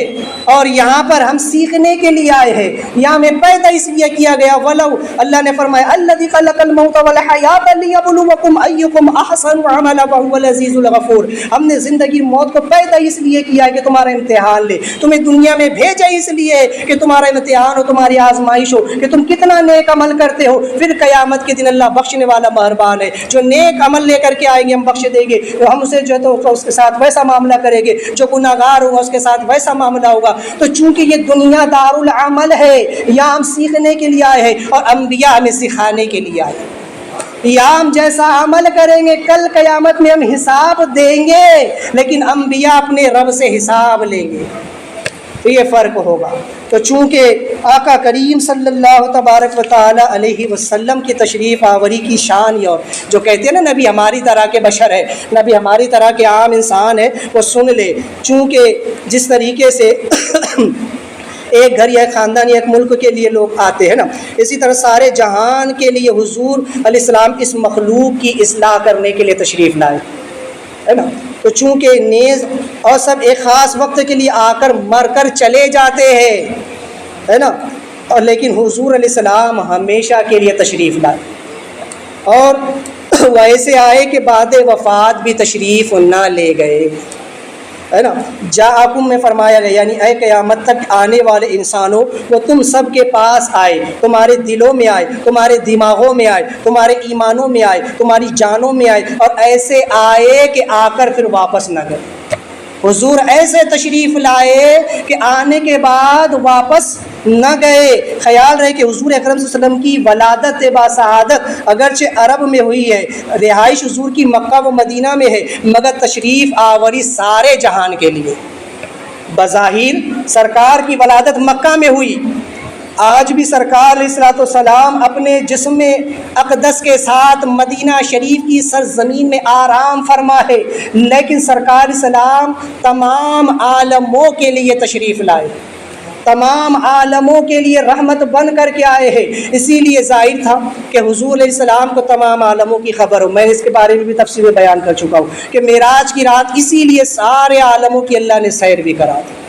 اور یہاں پر ہم سیکھنے کے لیے آئے ہیں۔ یہاں میں پیدا اس لیے کیا گیا، ولو اللہ نے فرمایا الذی خلق الموت والحیات لیبلوکم ایکم احسن عملا وہو العزیز الغفور۔ ہم نے زندگی موت کو پیدا اس لیے کیا ہے کہ تمہارا امتحان لے، تمہیں دنیا میں بھیجا اس لیے کہ تمہارا امتحان ہو، تمہاری آزمائش ہو کہ تم کتنا نیک عمل کرتے ہو۔ پھر قیامت کے دن اللہ بخشنے والا مہربان ہے، جو نیک عمل لے کر کے آئیں گے ہم بخش دیں گے، ہم اسے جو ہے تو اس کے ساتھ ویسا معاملہ کریں گے، جو گناہگار ہوگا اس کے ساتھ ویسا معاملہ ہوگا۔ تو چونکہ یہ دنیا دار العمل ہے، یہاں ہم سیکھنے کے لیے آئے ہیں اور انبیاء ہمیں سکھانے کے لیے آئے ہیں۔ یہاں ہم جیسا عمل کریں گے کل قیامت میں ہم حساب دیں گے، لیکن انبیاء اپنے رب سے حساب لیں گے، تو یہ فرق ہوگا۔ تو چونکہ آقا کریم صلی اللہ تبارک و تعالی علیہ وسلم کی تشریف آوری کی شان یہ، اور جو کہتے ہیں نا نبی ہماری طرح کے بشر ہے، نبی ہماری طرح کے عام انسان ہے، وہ سن لے۔ چونکہ جس طریقے سے ایک گھر یا ایک خاندان یا ایک ملک کے لیے لوگ آتے ہیں نا، اسی طرح سارے جہان کے لیے حضور علیہ السلام اس مخلوق کی اصلاح کرنے کے لیے تشریف لائے، ہے نا۔ تو چونکہ نیز اور سب ایک خاص وقت کے لیے آ کر مر کر چلے جاتے ہیں، ہے نا، اور لیکن حضور علیہ السلام ہمیشہ کے لیے تشریف لائے، اور وہ ایسے آئے کہ بعد وفات بھی تشریف نہ لے گئے، ہے نا۔ جاءکم میں فرمایا گیا، یعنی اے قیامت تک آنے والے انسانوں، وہ تم سب کے پاس آئے، تمہارے دلوں میں آئے، تمہارے دماغوں میں آئے، تمہارے ایمانوں میں آئے، تمہاری جانوں میں آئے، اور ایسے آئے کہ آ کر پھر واپس نہ گئے۔ حضور ایسے تشریف لائے کہ آنے کے بعد واپس نہ گئے۔ خیال رہے کہ حضور اکرم صلی اللہ علیہ وسلم کی ولادت با سعادت اگرچہ عرب میں ہوئی ہے، رہائش حضور کی مکہ و مدینہ میں ہے، مگر تشریف آوری سارے جہان کے لیے۔ بظاہر سرکار کی ولادت مکہ میں ہوئی، آج بھی سرکار علیہ الصلوۃ والسلام اپنے جسم اقدس کے ساتھ مدینہ شریف کی سرزمین میں آرام فرما ہے، لیکن سرکار علیہ السلام تمام عالموں کے لیے تشریف لائے، تمام عالموں کے لیے رحمت بن کر کے آئے ہیں۔ اسی لیے ظاہر تھا کہ حضور علیہ السلام کو تمام عالموں کی خبر ہو۔ میں اس کے بارے میں بھی تفصیل بیان کر چکا ہوں کہ معراج کی رات اسی لیے سارے عالموں کی اللہ نے سیر بھی کرا دی۔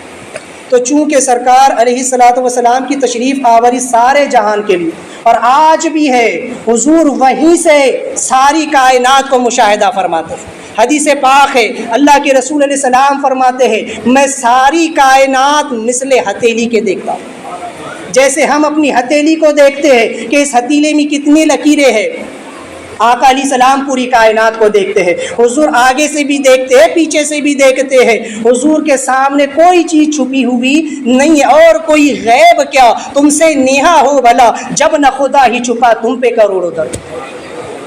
تو چونکہ سرکار علیہ الصلوۃ والسلام کی تشریف آوری سارے جہان کے لیے، اور آج بھی ہے، حضور وہیں سے ساری کائنات کو مشاہدہ فرماتے ہیں۔ حدیث پاک ہے، اللہ کے رسول علیہ السلام فرماتے ہیں، میں ساری کائنات مثل ہتھیلی کے دیکھتا ہوں، جیسے ہم اپنی ہتھیلی کو دیکھتے ہیں کہ اس ہتھیلے میں کتنی لکیریں ہیں، آقا علیہ السلام پوری کائنات کو دیکھتے ہیں۔ حضور آگے سے بھی دیکھتے ہیں، پیچھے سے بھی دیکھتے ہیں، حضور کے سامنے کوئی چیز چھپی ہوئی نہیں ہے، اور کوئی غیب کیا تم سے نیہا ہو بھلا، جب نہ خدا ہی چھپا تم پہ کروڑوں در۔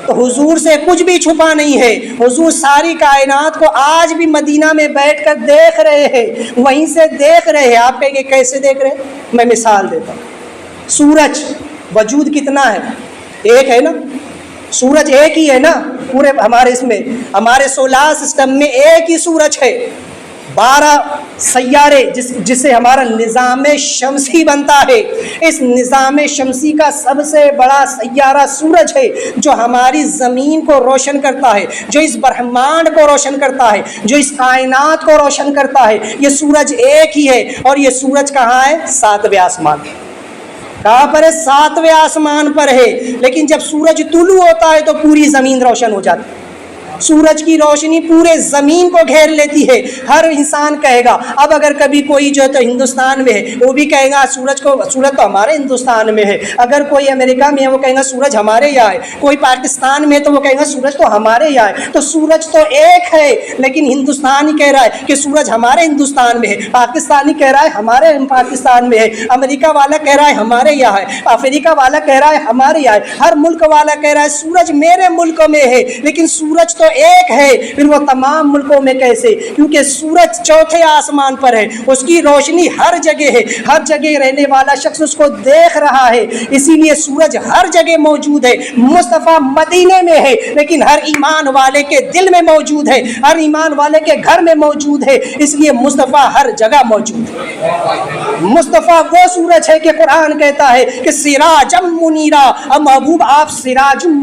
تو حضور سے کچھ بھی چھپا نہیں ہے، حضور ساری کائنات کو آج بھی مدینہ میں بیٹھ کر دیکھ رہے ہیں، وہیں سے دیکھ رہے ہیں۔ آپ کہیں گے کیسے دیکھ رہے ہیں؟ میں مثال دیتا ہوں۔ سورج وجود کتنا ہے؟ ایک ہے نا، سورج ایک ہی ہے نا، پورے ہمارے اس میں ہمارے سولار سسٹم میں ایک ہی سورج ہے۔ 12 سیارے جس سے ہمارا نظام شمسی بنتا ہے، اس نظام شمسی کا سب سے بڑا سیارہ سورج ہے، جو ہماری زمین کو روشن کرتا ہے، جو اس برہمانڈ کو روشن کرتا ہے، جو اس کائنات کو روشن کرتا ہے۔ یہ سورج ایک ہی ہے، اور یہ سورج کہاں ہے؟ 7ویں آسمان۔ کہاں پر ہے؟ 7ویں آسمان پر ہے۔ لیکن جب سورج طلوع ہوتا ہے تو پوری زمین روشن ہو جاتی ہے، سورج کی روشنی پورے زمین کو گھیر لیتی ہے۔ ہر انسان کہے گا، اب اگر کبھی کوئی جو ہے تو ہندوستان میں ہے، وہ بھی کہے گا سورج تو ہمارے ہندوستان میں ہے۔ اگر کوئی امریکہ میں ہے، وہ کہیں گا سورج ہمارے یہاں ہے۔ کوئی پاکستان میں ہے تو وہ کہیں گا سورج تو ہمارے یہاں ہے۔ تو سورج تو ایک ہے، لیکن ہندوستانی کہہ رہا ہے کہ سورج ہمارے ہندوستان میں ہے، پاکستانی کہہ رہا ہے ہمارے پاکستان میں ہے، امریکہ والا کہہ رہا ہے ہمارے یہاں ہے، افریقہ والا کہہ رہا ہے ہمارے یہاں ہے، ہر ملک والا کہہ رہا ہے سورج میرے ملک میں ہے۔ لیکن سورج تو ایک ہے پھر وہ تمام ملکوں میں کیسے؟ کیونکہ سورج چوتھے آسمان پر ہے، اس کی روشنی ہر جگہ ہے، ہر جگہ رہنے والا شخص اس کو دیکھ رہا ہے، اسی لیے سورج ہر جگہ موجود ہے۔ مصطفیٰ مدینے میں ہے لیکن ہر ایمان والے کے دل میں موجود ہے، ہر ایمان والے کے گھر میں موجود ہے، اس لیے مصطفیٰ ہر جگہ موجود ہے۔ مصطفیٰ وہ سورج ہے کہ قرآن کہتا ہے کہ سراجم منیرا، اب محبوب آپ سراجم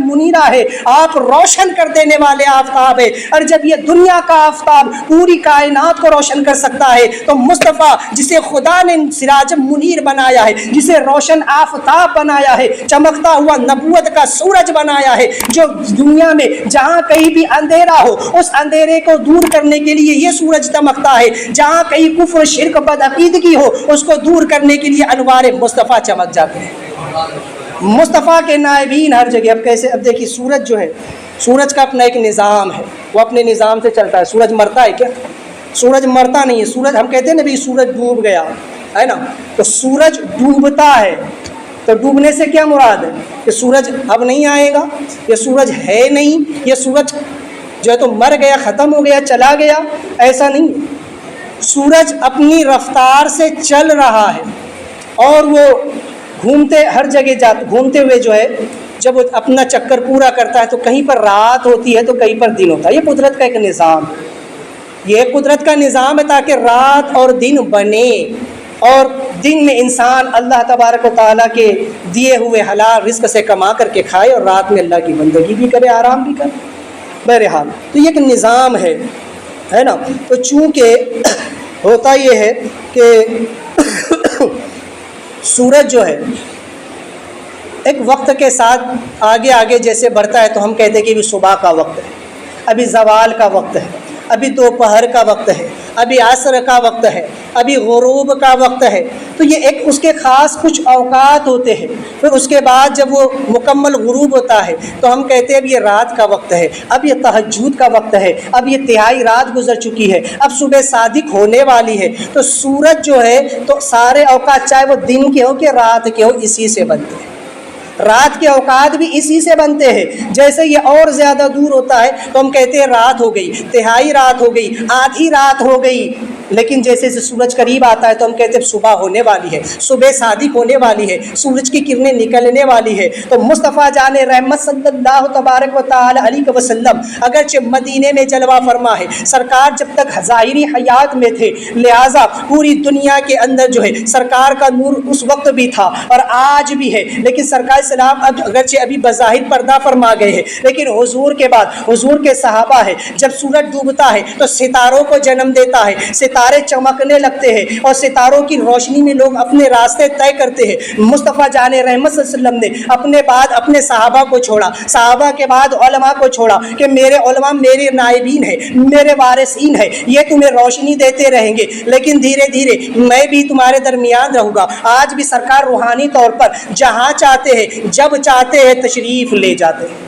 منیرا ہے، آپ روشن کر دینے والے آفتاب ہے۔ اور جب یہ دنیا کا آفتاب پوری کائنات کو روشن کر سکتا ہے تو مصطفیٰ جسے خدا نے سراجم منیر بنایا ہے، جسے روشن آفتاب بنایا ہے، چمکتا ہوا نبوت کا سورج بنایا ہے، جو دنیا میں جہاں کہیں بھی اندھیرا ہو اس اندھیرے کو دور کرنے کے لیے یہ سورج چمکتا ہے، جہاں کہیں کفر شرک بدعقیدگی ہو اس کو دور کرنے کے لیے انوار مصطفیٰ چمک جاتے ہیں۔ مصطفیٰ کے نائبین ہر جگہ۔ اب کیسے؟ اب دیکھیے سورج جو ہے، سورج کا اپنا ایک نظام ہے، وہ اپنے نظام سے چلتا ہے۔ سورج مرتا ہے کیا؟ سورج مرتا نہیں ہے۔ سورج ہم کہتے ہیں نا بھی سورج ڈوب گیا ہے نا، تو سورج ڈوبتا ہے، تو ڈوبنے سے کیا مراد ہے؟ کہ سورج اب نہیں آئے گا، یہ سورج ہے نہیں، یہ سورج جو ہے تو مر گیا، ختم ہو گیا، چلا گیا، ایسا نہیں۔ سورج اپنی رفتار سے چل رہا ہے اور وہ گھومتے ہر جگہ گھومتے ہوئے جو ہے جب وہ اپنا چکر پورا کرتا ہے تو کہیں پر رات ہوتی ہے تو کہیں پر دن ہوتا ہے۔ یہ قدرت کا ایک نظام ہے، یہ قدرت کا نظام ہے تاکہ رات اور دن بنے، اور دن میں انسان اللہ تبارک و تعالیٰ کے دیے ہوئے حلال رزق سے کما کر کے کھائے، اور رات میں اللہ کی بندگی بھی کرے، آرام بھی کرے۔ بہرحال تو یہ ایک نظام ہے نا۔ تو چونکہ ہوتا یہ ہے کہ سورج جو ہے ایک وقت کے ساتھ آگے آگے جیسے بڑھتا ہے تو ہم کہتے ہیں کہ ابھی صبح کا وقت ہے، ابھی زوال کا وقت ہے، ابھی دوپہر کا وقت ہے، ابھی عصر کا وقت ہے، ابھی غروب کا وقت ہے۔ تو یہ ایک اس کے خاص کچھ اوقات ہوتے ہیں۔ پھر اس کے بعد جب وہ مکمل غروب ہوتا ہے تو ہم کہتے ہیں اب یہ رات کا وقت ہے، اب یہ تہجد کا وقت ہے، اب یہ تہائی رات گزر چکی ہے، اب صبح صادق ہونے والی ہے۔ تو سورج جو ہے تو سارے اوقات چاہے وہ دن کے ہو کہ رات کے ہو اسی سے بنتے ہیں۔ رات کے اوقات بھی اسی سے بنتے ہیں۔ جیسے یہ اور زیادہ دور ہوتا ہے تو ہم کہتے ہیں رات ہو گئی، تہائی رات ہو گئی، آدھی رات ہو گئی۔ لیکن جیسے سورج قریب آتا ہے تو ہم کہتے ہیں صبح ہونے والی ہے، صبح صادق ہونے والی ہے، سورج کی کرنیں نکلنے والی ہے۔ تو مصطفیٰ جان رحمت صلی اللہ تبارک و تعالی علیہ وسلم اگرچہ مدینے میں جلوہ فرما ہے، سرکار جب تک ظاہری حیات میں تھے، لہٰذا پوری دنیا کے اندر جو ہے سرکار کا نور اس وقت بھی تھا اور آج بھی ہے، لیکن سرکار سلام اگرچہ ابھی بظاہر پردہ فرما گئے ہیں، لیکن حضور کے بعد حضور کے صحابہ ہے، جب سورج ڈوبتا ہے تو ستاروں کو جنم دیتا ہے، ستارے چمکنے لگتے ہیں اور ستاروں کی روشنی میں لوگ اپنے راستے طے کرتے ہیں۔ مصطفیٰ جان رحمت صلی اللہ علیہ وسلم نے اپنے بعد اپنے صحابہ کو چھوڑا، صحابہ کے بعد علماء کو چھوڑا کہ میرے علماء میرے نائبین ہیں، میرے وارثین ہیں، یہ تمہیں روشنی دیتے رہیں گے، لیکن دھیرے دھیرے میں بھی تمہارے درمیان رہوں گا۔ آج بھی سرکار روحانی طور پر جہاں چاہتے ہیں جب چاہتے ہیں تشریف لے جاتے ہیں۔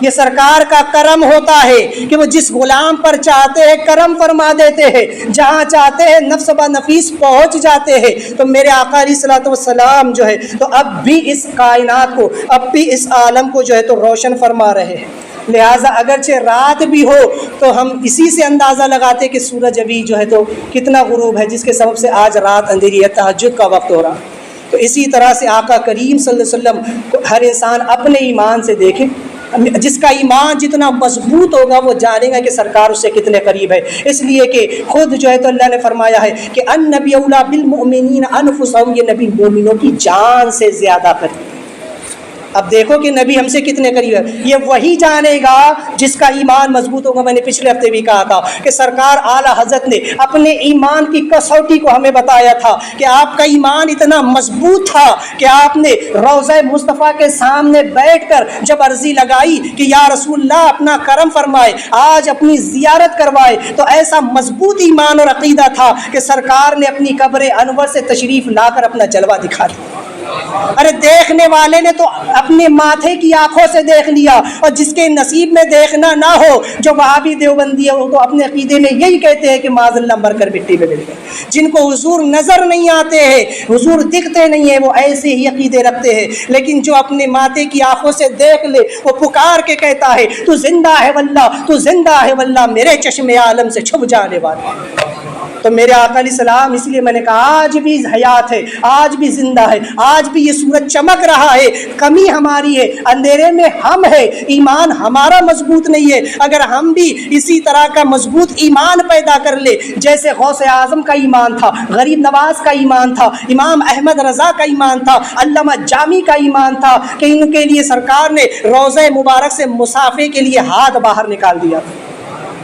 یہ سرکار کا کرم ہوتا ہے کہ وہ جس غلام پر چاہتے ہیں کرم فرما دیتے ہیں، جہاں چاہتے ہیں نفس با نفیس پہنچ جاتے ہیں۔ تو میرے آقا علیہ الصلوۃ والسلام جو ہے تو اب بھی اس کائنات کو، اب بھی اس عالم کو جو ہے تو روشن فرما رہے ہیں۔ لہٰذا اگرچہ رات بھی ہو تو ہم اسی سے اندازہ لگاتے کہ سورج ابھی جو ہے تو کتنا غروب ہے، جس کے سبب سے آج رات اندھیری ہے، تہجد کا وقت ہو رہا۔ تو اسی طرح سے آقا کریم صلی اللہ علیہ وسلم کو ہر انسان اپنے ایمان سے دیکھے، جس کا ایمان جتنا مضبوط ہوگا وہ جانے گا کہ سرکار اس سے کتنے قریب ہے۔ اس لیے کہ خود جو ہے تو اللہ نے فرمایا ہے کہ النبی اولیٰ بالمؤمنین انفسہم، یہ نبی مومنوں کی جان سے زیادہ قریب ہے۔ اب دیکھو کہ نبی ہم سے کتنے قریب ہے، یہ وہی جانے گا جس کا ایمان مضبوط ہوگا۔ میں نے پچھلے ہفتے بھی کہا تھا کہ سرکار اعلیٰ حضرت نے اپنے ایمان کی کسوٹی کو ہمیں بتایا تھا کہ آپ کا ایمان اتنا مضبوط تھا کہ آپ نے روضہ مصطفیٰ کے سامنے بیٹھ کر جب عرضی لگائی کہ یا رسول اللہ اپنا کرم فرمائے، آج اپنی زیارت کروائے، تو ایسا مضبوط ایمان اور عقیدہ تھا کہ سرکار نے اپنی قبر انور سے تشریف لا کر اپنا جلوہ دکھا دیا۔ ارے دیکھنے والے نے تو اپنے ماتھے کی آنکھوں سے دیکھ لیا، اور جس کے نصیب میں دیکھنا نہ ہو، جو وہابی دیوبندی ہے، وہ تو اپنے عقیدے میں یہی کہتے ہیں کہ معاذ اللہ مر کر مٹی میں مل گئے۔ جن کو حضور نظر نہیں آتے ہیں، حضور دکھتے نہیں ہیں، وہ ایسے ہی عقیدے رکھتے ہیں، لیکن جو اپنے ماتھے کی آنکھوں سے دیکھ لے، وہ پکار کے کہتا ہے تو زندہ ہے واللہ، تو زندہ ہے واللہ، میرے چشم عالم سے چھپ جانے والا۔ تو میرے آقا علیہ السلام، اس لیے میں نے کہا آج بھی حیات ہے، آج بھی زندہ ہے، آج بھی یہ سورج چمک رہا ہے۔ کمی ہماری ہے، اندھیرے میں ہم ہے، ایمان ہمارا مضبوط نہیں ہے۔ اگر ہم بھی اسی طرح کا مضبوط ایمان پیدا کر لے، جیسے غوث اعظم کا ایمان تھا، غریب نواز کا ایمان تھا، امام احمد رضا کا ایمان تھا، علامہ جامی کا ایمان تھا، کہ ان کے لیے سرکار نے روضہ مبارک سے مسافے کے لیے ہاتھ باہر نکال دیا تھا،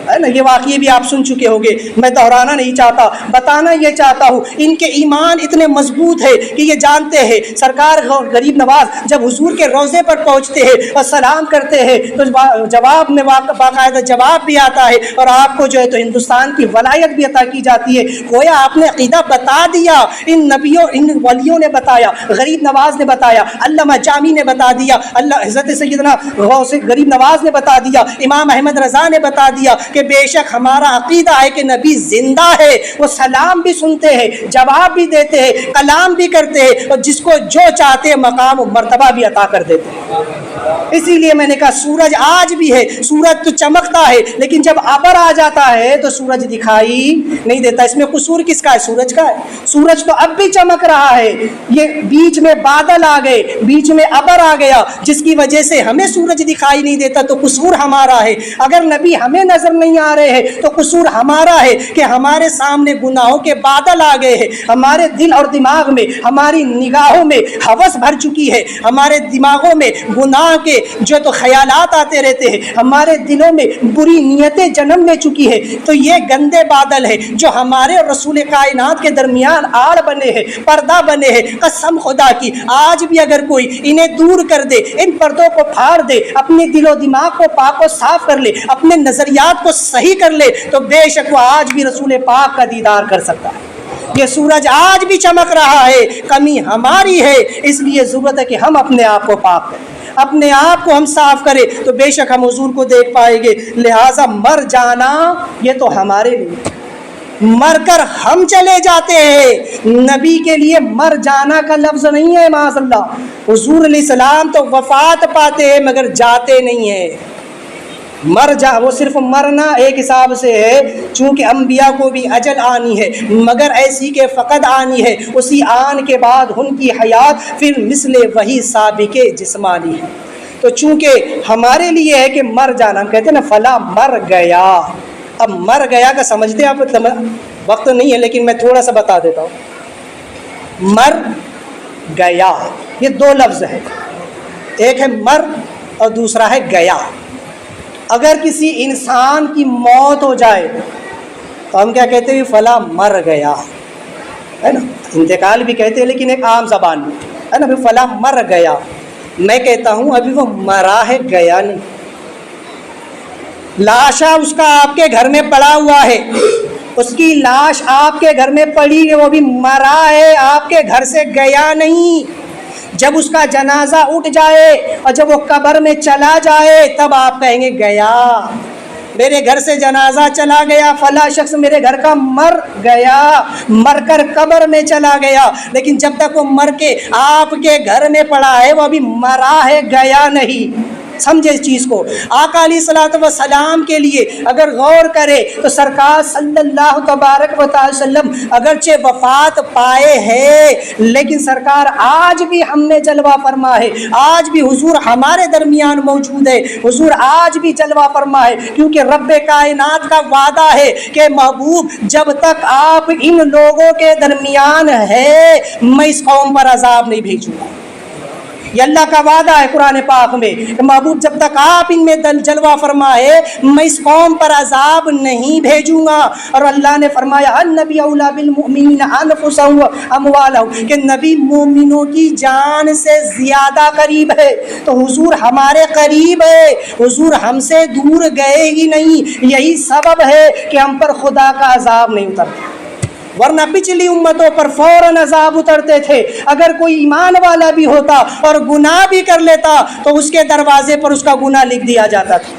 ہے نا۔ یہ واقعے بھی آپ سن چکے ہوں گے، میں دہرانا نہیں چاہتا، بتانا یہ چاہتا ہوں ان کے ایمان اتنے مضبوط ہے کہ یہ جانتے ہیں سرکار غریب نواز جب حضور کے روضے پر پہنچتے ہیں اور سلام کرتے ہیں تو جواب میں باقاعدہ جواب بھی آتا ہے، اور آپ کو جو ہے تو ہندوستان کی ولایت بھی عطا کی جاتی ہے۔ گویا آپ نے عقیدہ بتا دیا، ان نبیوں ان ولیوں نے بتایا، غریب نواز نے بتایا، علامہ جامی نے بتا دیا، حضرت سیدنا غوث غریب نواز نے بتا دیا، امام احمد رضا نے بتا دیا کہ بے شک ہمارا عقیدہ ہے کہ نبی زندہ ہے، وہ سلام بھی سنتے ہیں، جواب بھی دیتے ہیں، کلام بھی کرتے ہیں، اور جس کو جو چاہتے ہیں مقام و مرتبہ بھی عطا کر دیتے ہیں۔ اسی لیے میں نے کہا سورج آج بھی ہے، سورج تو چمکتا ہے، لیکن جب ابر آ جاتا ہے تو سورج دکھائی نہیں دیتا۔ اس میں قصور کس کا ہے؟ سورج کا ہے۔ سورج تو اب بھی چمک رہا ہے، یہ بیچ میں بادل آ گئے، بیچ میں ابر آ گیا، جس کی وجہ سے ہمیں سورج دکھائی نہیں دیتا، تو قصور ہمارا ہے۔ اگر نبی ہمیں نظر نہیں آ رہے ہیں تو قصور ہمارا ہے کہ ہمارے سامنے گناہوں کے بادل آ گئے ہیں، ہمارے دل اور دماغ میں، ہماری نگاہوں میں ہوس بھر چکی ہے، ہمارے دماغوں میں گناہ کے جو تو خیالات آتے رہتے ہیں، ہمارے دلوں میں بری نیتیں جنم لے چکی ہے۔ تو یہ گندے بادل ہے جو ہمارے اور رسول کائنات کے درمیان آڑ بنے ہیں، پردہ بنے ہیں۔ قسم خدا کی آج بھی اگر کوئی انہیں دور کر دے، ان پردوں کو پھاڑ دے، اپنے دل و دماغ کو پاک و صاف کر لے، اپنے نظریات کو صحیح کر لے، تو بے شک وہ آج بھی رسول پاک کا دیدار کر سکتا ہے۔ یہ سورج آج بھی چمک رہا ہے، کمی ہماری ہے، اس لیے ضرورت ہے کہ ہم اپنے آپ کو پاک کریں، اپنے آپ کو ہم صاف کریں، تو بے شک ہم حضور کو دیکھ پائیں گے۔ لہٰذا مر جانا یہ تو ہمارے لیے، مر کر ہم چلے جاتے ہیں، نبی کے لیے مر جانا کا لفظ نہیں ہے معاذ اللہ۔ حضور علیہ السلام تو وفات پاتے ہیں مگر جاتے نہیں ہیں۔ وہ صرف مرنا ایک حساب سے ہے، چونکہ انبیاء کو بھی اجل آنی ہے، مگر ایسی کہ فقط آنی ہے، اسی آن کے بعد ان کی حیات پھر مثل وہی سابق جسمانی ہے۔ تو چونکہ ہمارے لیے ہے کہ مر جانا، ہم کہتے ہیں نا فلاں مر گیا۔ اب مر گیا کا سمجھتے ہیں آپ، وقت نہیں ہے لیکن میں تھوڑا سا بتا دیتا ہوں۔ مر گیا یہ دو لفظ ہے، ایک ہے مر اور دوسرا ہے گیا۔ اگر کسی انسان کی موت ہو جائے تو ہم کیا کہتے ہیں؟ فلاں مر گیا، ہے نا۔ انتقال بھی کہتے ہیں لیکن ایک عام زبان میں، ہے نا، فلاں مر گیا۔ میں کہتا ہوں ابھی وہ مرا ہے، گیا نہیں۔ لاشا اس کا آپ کے گھر میں پڑا ہوا ہے، اس کی لاش آپ کے گھر میں پڑی ہے، وہ بھی مرا ہے، آپ کے گھر سے گیا نہیں۔ جب اس کا جنازہ اٹھ جائے اور جب وہ قبر میں چلا جائے تب آپ کہیں گے گیا، میرے گھر سے جنازہ چلا گیا، فلاں شخص میرے گھر کا مر گیا، مر کر قبر میں چلا گیا۔ لیکن جب تک وہ مر کے آپ کے گھر میں پڑا ہے وہ ابھی مرا ہے، گیا نہیں۔ سمجھے اس چیز کو۔ آقا علیہ الصلوۃ والسلام کے لیے اگر غور کرے تو سرکار صلی اللہ تبارک و تعالی وسلم اگرچہ وفات پائے ہیں لیکن سرکار آج بھی ہم نے جلوہ فرما ہے، آج بھی حضور ہمارے درمیان موجود ہے، حضور آج بھی جلوہ فرما ہے، کیونکہ رب کائنات کا وعدہ ہے کہ محبوب جب تک آپ ان لوگوں کے درمیان ہے میں اس قوم پر عذاب نہیں بھیجوں گا۔ یہ اللہ کا وعدہ ہے قرآن پاک میں کہ محبوب جب تک آپ ان میں جلوہ فرمائے میں اس قوم پر عذاب نہیں بھیجوں گا۔ اور اللہ نے فرمایا النبی اولیٰ بالمؤمنین انفسہم واموالہم، کہ نبی مومنوں کی جان سے زیادہ قریب ہے۔ تو حضور ہمارے قریب ہے، حضور ہم سے دور گئے ہی نہیں، یہی سبب ہے کہ ہم پر خدا کا عذاب نہیں اترتا۔ ورنہ پچھلی امتوں پر فوراً عذاب اترتے تھے. اگر کوئی ایمان والا بھی ہوتا اور گناہ بھی کر لیتا تو اس کے دروازے پر اس کا گناہ لکھ دیا جاتا تھا.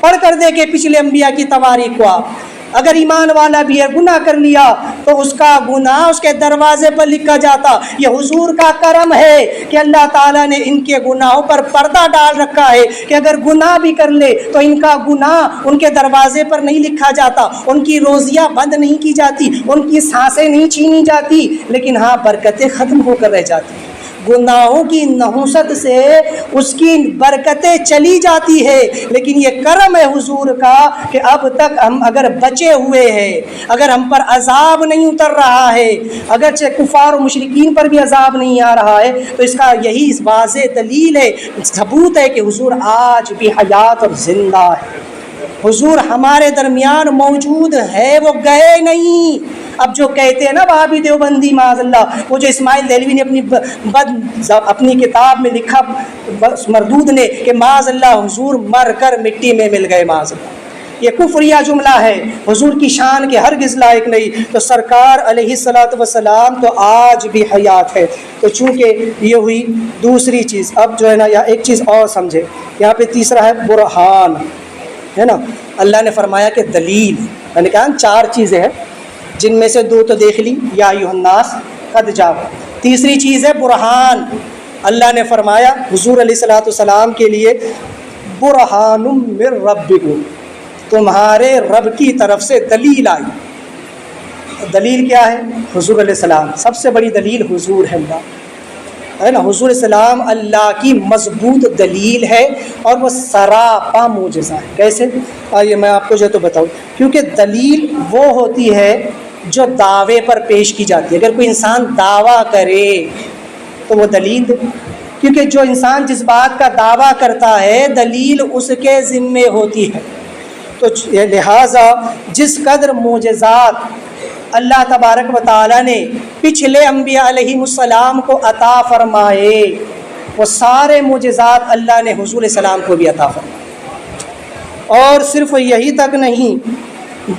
پڑھ کر دیکھیں پچھلے انبیاء کی تواریخ کو آپ. اگر ایمان والا بھی ہے گناہ کر لیا تو اس کا گناہ اس کے دروازے پر لکھا جاتا. یہ حضور کا کرم ہے کہ اللہ تعالیٰ نے ان کے گناہوں پر پردہ ڈال رکھا ہے کہ اگر گناہ بھی کر لے تو ان کا گناہ ان کے دروازے پر نہیں لکھا جاتا, ان کی روزیاں بند نہیں کی جاتی, ان کی سانسیں نہیں چھینی جاتی, لیکن ہاں برکتیں ختم ہو کر رہ جاتی. گناہوں کی نحوست سے اس کی برکتیں چلی جاتی ہے. لیکن یہ کرم ہے حضور کا کہ اب تک ہم اگر بچے ہوئے ہیں, اگر ہم پر عذاب نہیں اتر رہا ہے, اگرچہ کفار و مشرکین پر بھی عذاب نہیں آ رہا ہے, تو اس کا یہی واضح دلیل ہے, ثبوت ہے کہ حضور آج بھی حیات اور زندہ ہے. حضور ہمارے درمیان موجود ہے, وہ گئے نہیں. اب جو کہتے ہیں نا وہابی دیوبندی معاذ اللہ, وہ جو اسماعیل دہلوی نے اپنی کتاب میں لکھا مردود نے کہ معاذ اللہ حضور مر کر مٹی میں مل گئے, معاذ اللہ, یہ کفریہ جملہ ہے, حضور کی شان کے ہرگز لائق نہیں. تو سرکار علیہ الصلوۃ والسلام تو آج بھی حیات ہے. تو چونکہ یہ ہوئی دوسری چیز. اب جو ہے نا یا ایک چیز اور سمجھے, یہاں پہ تیسرا ہے برہان, ہے نا. اللہ نے فرمایا کہ دلیل, میں نے کہا 4 چیزیں ہیں جن میں سے 2 تو دیکھ لی, یا ایھا الناس قد جاء. تیسری چیز ہے برہان. اللہ نے فرمایا حضور علیہ الصلوۃ والسلام کے لیے برہان من ربکم, تمہارے رب کی طرف سے دلیل آئی. دلیل کیا ہے؟ حضور علیہ السلام. سب سے بڑی دلیل حضور ہے, اللہ ہے نا. حضور علیہ السلام اللہ کی مضبوط دلیل ہے اور وہ سراپا معجزہ ہے. کیسے؟ آئیے میں آپ کو جو تو بتاؤں. کیونکہ دلیل وہ ہوتی ہے جو دعوے پر پیش کی جاتی ہے. اگر کوئی انسان دعویٰ کرے تو وہ دلیل دے, کیونکہ جو انسان جس بات کا دعویٰ کرتا ہے دلیل اس کے ذمے ہوتی ہے. تو لہٰذا جس قدر معجزات اللہ تبارک و تعالیٰ نے پچھلے انبیاء علیہم السلام کو عطا فرمائے, وہ سارے معجزات اللہ نے حضور علیہ السلام کو بھی عطا فرمائے. اور صرف یہی تک نہیں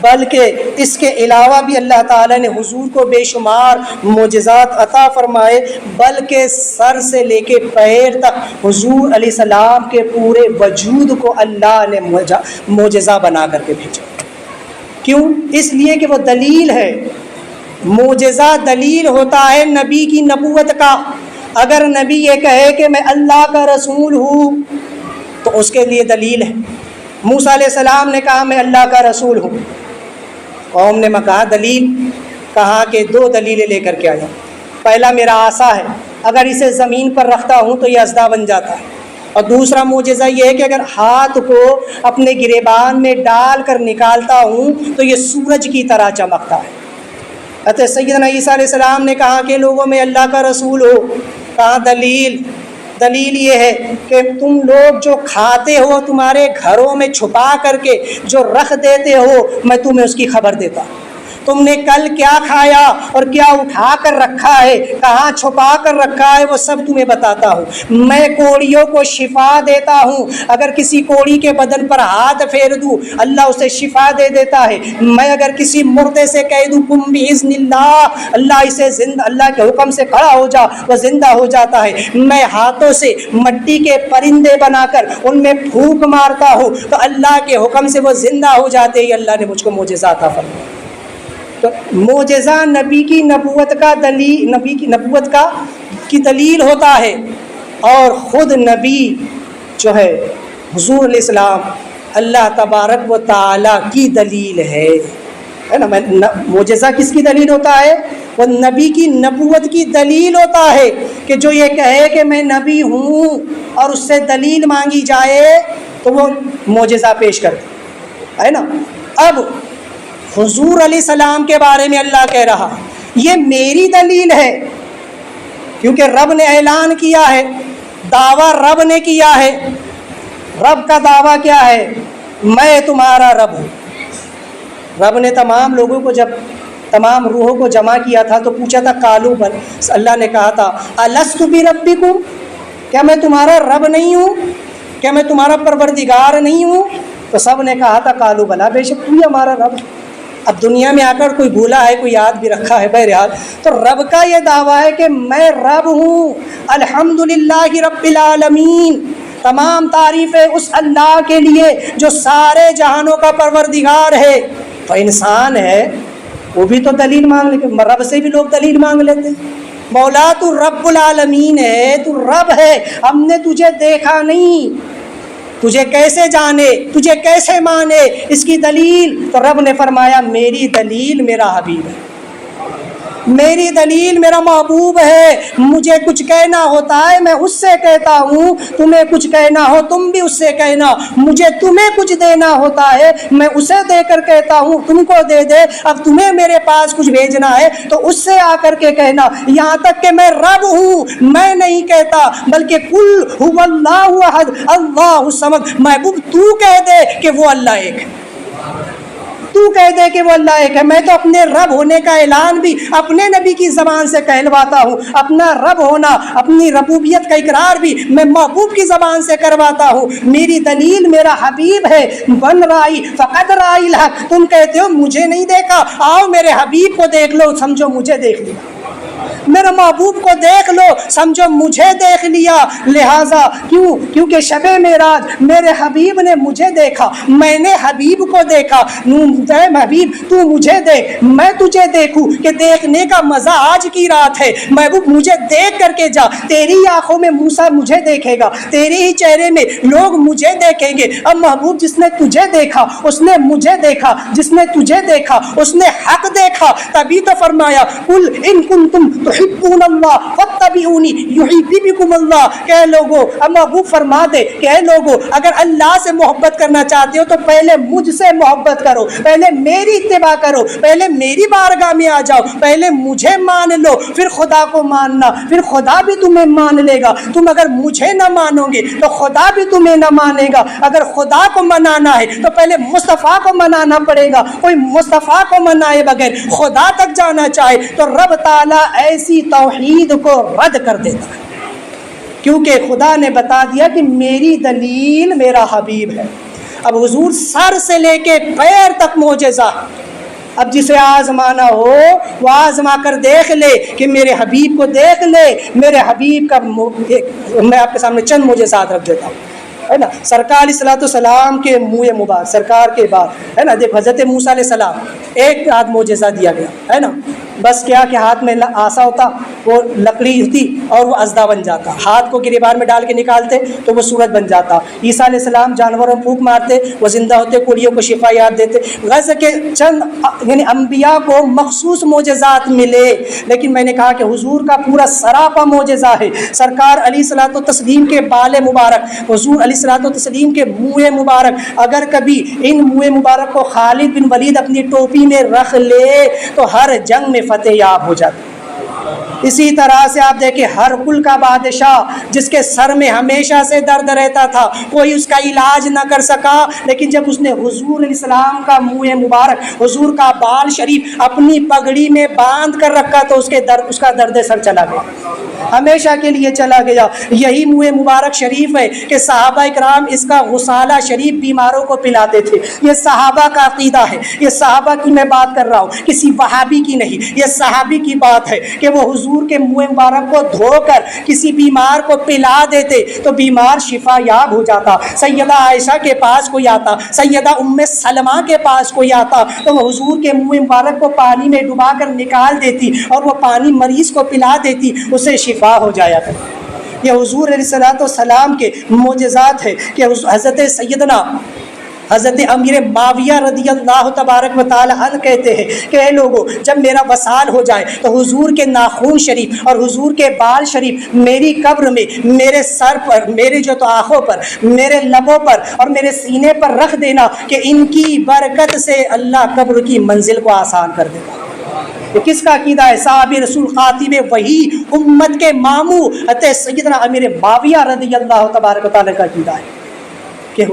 بلکہ اس کے علاوہ بھی اللہ تعالیٰ نے حضور کو بے شمار معجزات عطا فرمائے, بلکہ سر سے لے کے پیر تک حضور علیہ السلام کے پورے وجود کو اللہ نے معجزہ بنا کر کے بھیجا. کیوں؟ اس لیے کہ وہ دلیل ہے. معجزہ دلیل ہوتا ہے نبی کی نبوت کا. اگر نبی یہ کہے کہ میں اللہ کا رسول ہوں تو اس کے لیے دلیل ہے. موسیٰ علیہ السلام نے کہا میں اللہ کا رسول ہوں, قوم نے کہا دلیل, کہا کہ 2 دلیلیں لے کر کے آیا. پہلا میرا عصا ہے, اگر اسے زمین پر رکھتا ہوں تو یہ اژدھا بن جاتا ہے. اور دوسرا معجزہ یہ ہے کہ اگر ہاتھ کو اپنے گریبان میں ڈال کر نکالتا ہوں تو یہ سورج کی طرح چمکتا ہے. حضرت سیدنا عیسیٰ علیہ السلام نے کہا کہ لوگوں میں اللہ کا رسول ہو. کہا دلیل یہ ہے کہ تم لوگ جو کھاتے ہو تمہارے گھروں میں چھپا کر کے جو رکھ دیتے ہو, میں تمہیں اس کی خبر دیتا ہوں. تم نے کل کیا کھایا اور کیا اٹھا کر رکھا ہے, کہاں چھپا کر رکھا ہے, وہ سب تمہیں بتاتا ہوں. میں کوڑیوں کو شفا دیتا ہوں, اگر کسی کوڑی کے بدن پر ہاتھ پھیر دوں اللہ اسے شفا دے دیتا ہے. میں اگر کسی مردے سے کہہ دوں قم بإذن اللہ, اللہ اسے زندہ, اللہ کے حکم سے کھڑا ہو جا, وہ زندہ ہو جاتا ہے. میں ہاتھوں سے مٹی کے پرندے بنا کر ان میں پھونک مارتا ہوں تو اللہ کے حکم سے وہ زندہ ہو جاتے ہیں. اللہ نے مجھ کو معجزہ عطا فرمایا. تو معجزہ نبی کی نبوت کا دلیل, نبی کی نبوت کی دلیل ہوتا ہے. اور خود نبی جو ہے حضور علیہ السلام اللہ تبارک و تعالیٰ کی دلیل ہے نا. معجزہ کس کی دلیل ہوتا ہے؟ وہ نبی کی نبوت کی دلیل ہوتا ہے کہ جو یہ کہے کہ میں نبی ہوں اور اس سے دلیل مانگی جائے تو وہ معجزہ پیش کرتے ہے نا. اب حضور علیہ السلام کے بارے میں اللہ کہہ رہا یہ میری دلیل ہے, کیونکہ رب نے اعلان کیا ہے, دعویٰ رب نے کیا ہے. رب کا دعویٰ کیا ہے؟ میں تمہارا رب ہوں. رب نے تمام لوگوں کو, جب تمام روحوں کو جمع کیا تھا تو پوچھا تھا قالوا بل, اللہ نے کہا تھا الست بربکم, کیا میں تمہارا رب نہیں ہوں, کیا میں تمہارا پروردگار نہیں ہوں؟ تو سب نے کہا تھا قالوا بلا, بے شک تو ہی ہمارا رب. اب دنیا میں آ کر کوئی بھولا ہے، کوئی یاد بھی رکھا ہے، بہرحال تو رب کا یہ دعویٰ ہے کہ میں رب ہوں، الحمدللہ رب العالمین، تمام تعریفیں اس اللہ کے لیے جو سارے جہانوں کا پروردگار ہے۔ تو انسان ہے وہ بھی تو دلیل مانگ لے، رب سے بھی لوگ دلیل مانگ لیتے ہیں۔ مولا تو رب العالمین ہے، تو رب ہے، ہم نے تجھے دیکھا نہیں، تجھے کیسے جانے، تجھے کیسے مانے، اس کی دلیل؟ تو رب نے فرمایا میری دلیل میرا حبیب ہے، میری دلیل میرا محبوب ہے۔ مجھے کچھ کہنا ہوتا ہے میں اس سے کہتا ہوں، تمہیں کچھ کہنا ہو تم بھی اس سے کہنا، مجھے تمہیں کچھ دینا ہوتا ہے میں اسے دے کر کہتا ہوں تم کو دے دے، اب تمہیں میرے پاس کچھ بھیجنا ہے تو اس سے آ کر کے کہنا۔ یہاں تک کہ میں رب ہوں، میں نہیں کہتا بلکہ کل هو اللہ احد اللہ الصمد، محبوب تو کہہ دے کہ وہ اللہ ایک ہے، تو کہہ دے کہ وہ اللہ ایک ہے۔ میں تو اپنے رب ہونے کا اعلان بھی اپنے نبی کی زبان سے کہلواتا ہوں، اپنا رب ہونا، اپنی ربوبیت کا اقرار بھی میں محبوب کی زبان سے کرواتا ہوں۔ میری دلیل میرا حبیب ہے، بن رائی فقد رائی الحق، تم کہتے ہو مجھے نہیں دیکھا، آؤ میرے حبیب کو دیکھ لو، سمجھو مجھے دیکھ لیا، میرے محبوب کو دیکھ لو، سمجھو مجھے دیکھ لیا۔ لہٰذا کیونکہ شب معراج میرے حبیب نے مجھے دیکھا، میں نے حبیب کو دیکھا، اے حبیب تو مجھے دیکھ میں تجھے دیکھوں، کہ دیکھنے کا مزہ آج کی رات ہے۔ محبوب مجھے دیکھ کر کے جا، تیری آنکھوں میں موسیٰ مجھے دیکھے گا، تیرے ہی چہرے میں لوگ مجھے دیکھیں گے۔ اب محبوب جس نے تجھے دیکھا اس نے مجھے دیکھا، جس نے تجھے دیکھا اس نے حق دیکھا، تبھی تو فرمایا قل ان کنتم تحبون اللہ فاتبعونی یحببکم اللہ، کہ اے لوگو، اب محبوب فرما دے کہ اے لوگو اگر اللہ سے محبت کرنا چاہتے ہو تو پہلے مجھ سے محبت کرو، پہلے میری اتباع کرو، پہلے میری بارگاہ میں آ جاؤ، پہلے مجھے مان لو، پھر خدا کو ماننا، پھر خدا بھی تمہیں مان لے گا۔ تم اگر مجھے نہ مانو گے تو خدا بھی تمہیں نہ مانے گا۔ اگر خدا کو منانا ہے تو پہلے مصطفیٰ کو منانا پڑے گا، کوئی مصطفیٰ کو منائے بغیر خدا تک جانا چاہے تو رب تعالیٰ ایسی توحید کو رد کر دیتا ہے، کیونکہ خدا نے بتا دیا کہ میری دلیل میرا حبیب ہے۔ اب حضور سر سے لے کے پیر تک معجزہ، اب جسے آزمانا ہو وہ آزما کر دیکھ لے کہ میرے حبیب کو دیکھ لے۔ میرے حبیب کا میں آپ کے سامنے چند معجزات رکھ دیتا ہوں، ہے نا۔ سرکار علیہ السلام کے منہ مبارک، سرکار کے بعد ہے نا، دیکھ حضرت موسیٰ علیہ السلام ایک ہاتھ معجزہ دیا گیا ہے نا، بس کیا کہ ہاتھ میں آسا ہوتا، وہ لکڑی ہوتی اور وہ ازدا بن جاتا، ہاتھ کو گریبان میں ڈال کے نکالتے تو وہ سورج بن جاتا۔ عیسیٰ علیہ السلام جانوروں میں پھونک مارتے وہ زندہ ہوتے، کوڑیوں کو شفا یاب دیتے۔ غرض کے چند یعنی انبیاء کو مخصوص معجزات ملے، لیکن میں نے کہا کہ حضور کا پورا سراپا معجزہ ہے۔ سرکار علیہ الصلوۃ والتسلیم کے بال مبارک، حضور علیہ الصلوۃ والتسلیم کے منہ مبارک، اگر کبھی ان منہ مبارک کو خالد بن ولید اپنی ٹوپی میں رکھ لے تو ہر جنگ میں فتح یاب ہو جاتی۔ اسی طرح سے آپ دیکھیں ہر کل کا بادشاہ جس کے سر میں ہمیشہ سے درد رہتا تھا، کوئی اس کا علاج نہ کر سکا، لیکن جب اس نے حضور علیہ السلام کا منہ مبارک، حضور کا بال شریف اپنی پگڑی میں باندھ کر رکھا تو اس کا درد سر چلا گیا، ہمیشہ کے لیے چلا گیا۔ یہی منہ مبارک شریف ہے کہ صحابہ اکرام اس کا غسالہ شریف بیماروں کو پلاتے تھے۔ یہ صحابہ کا عقیدہ ہے، یہ صحابہ کی میں بات کر رہا ہوں، کسی وہابی کی نہیں، یہ صحابی کی بات ہے کہ وہ حضور کے منہ مبارک کو دھو کر کسی بیمار کو پلا دیتے تو بیمار شفا یاب ہو جاتا۔ سیدہ عائشہ کے پاس کوئی آتا، سیدہ ام سلمہ کے پاس کوئی آتا تو وہ حضور کے منہ مبارک کو پانی میں ڈبا کر نکال دیتی اور وہ پانی مریض کو پلا دیتی، اسے شفا ہو جایا کرتی۔ یہ حضور علیہ السلام کے معجزات ہے کہ حضرت سیدنا حضرت امیر معاویہ رضی اللہ تبارک و تعالی عنہ کہتے ہیں کہ اے لوگو، جب میرا وصال ہو جائے تو حضور کے ناخون شریف اور حضور کے بال شریف میری قبر میں، میرے سر پر، میرے جو تو آنکھوں پر، میرے لبوں پر اور میرے سینے پر رکھ دینا کہ ان کی برکت سے اللہ قبر کی منزل کو آسان کر دے گا۔ یہ کس کا عقیدہ ہے؟ صحابی رسول خاتم وہی امت کے ماموں حضرت سیدنا امیر معاویہ رضی اللہ تبارک و تعالی کا عقیدہ ہے کہ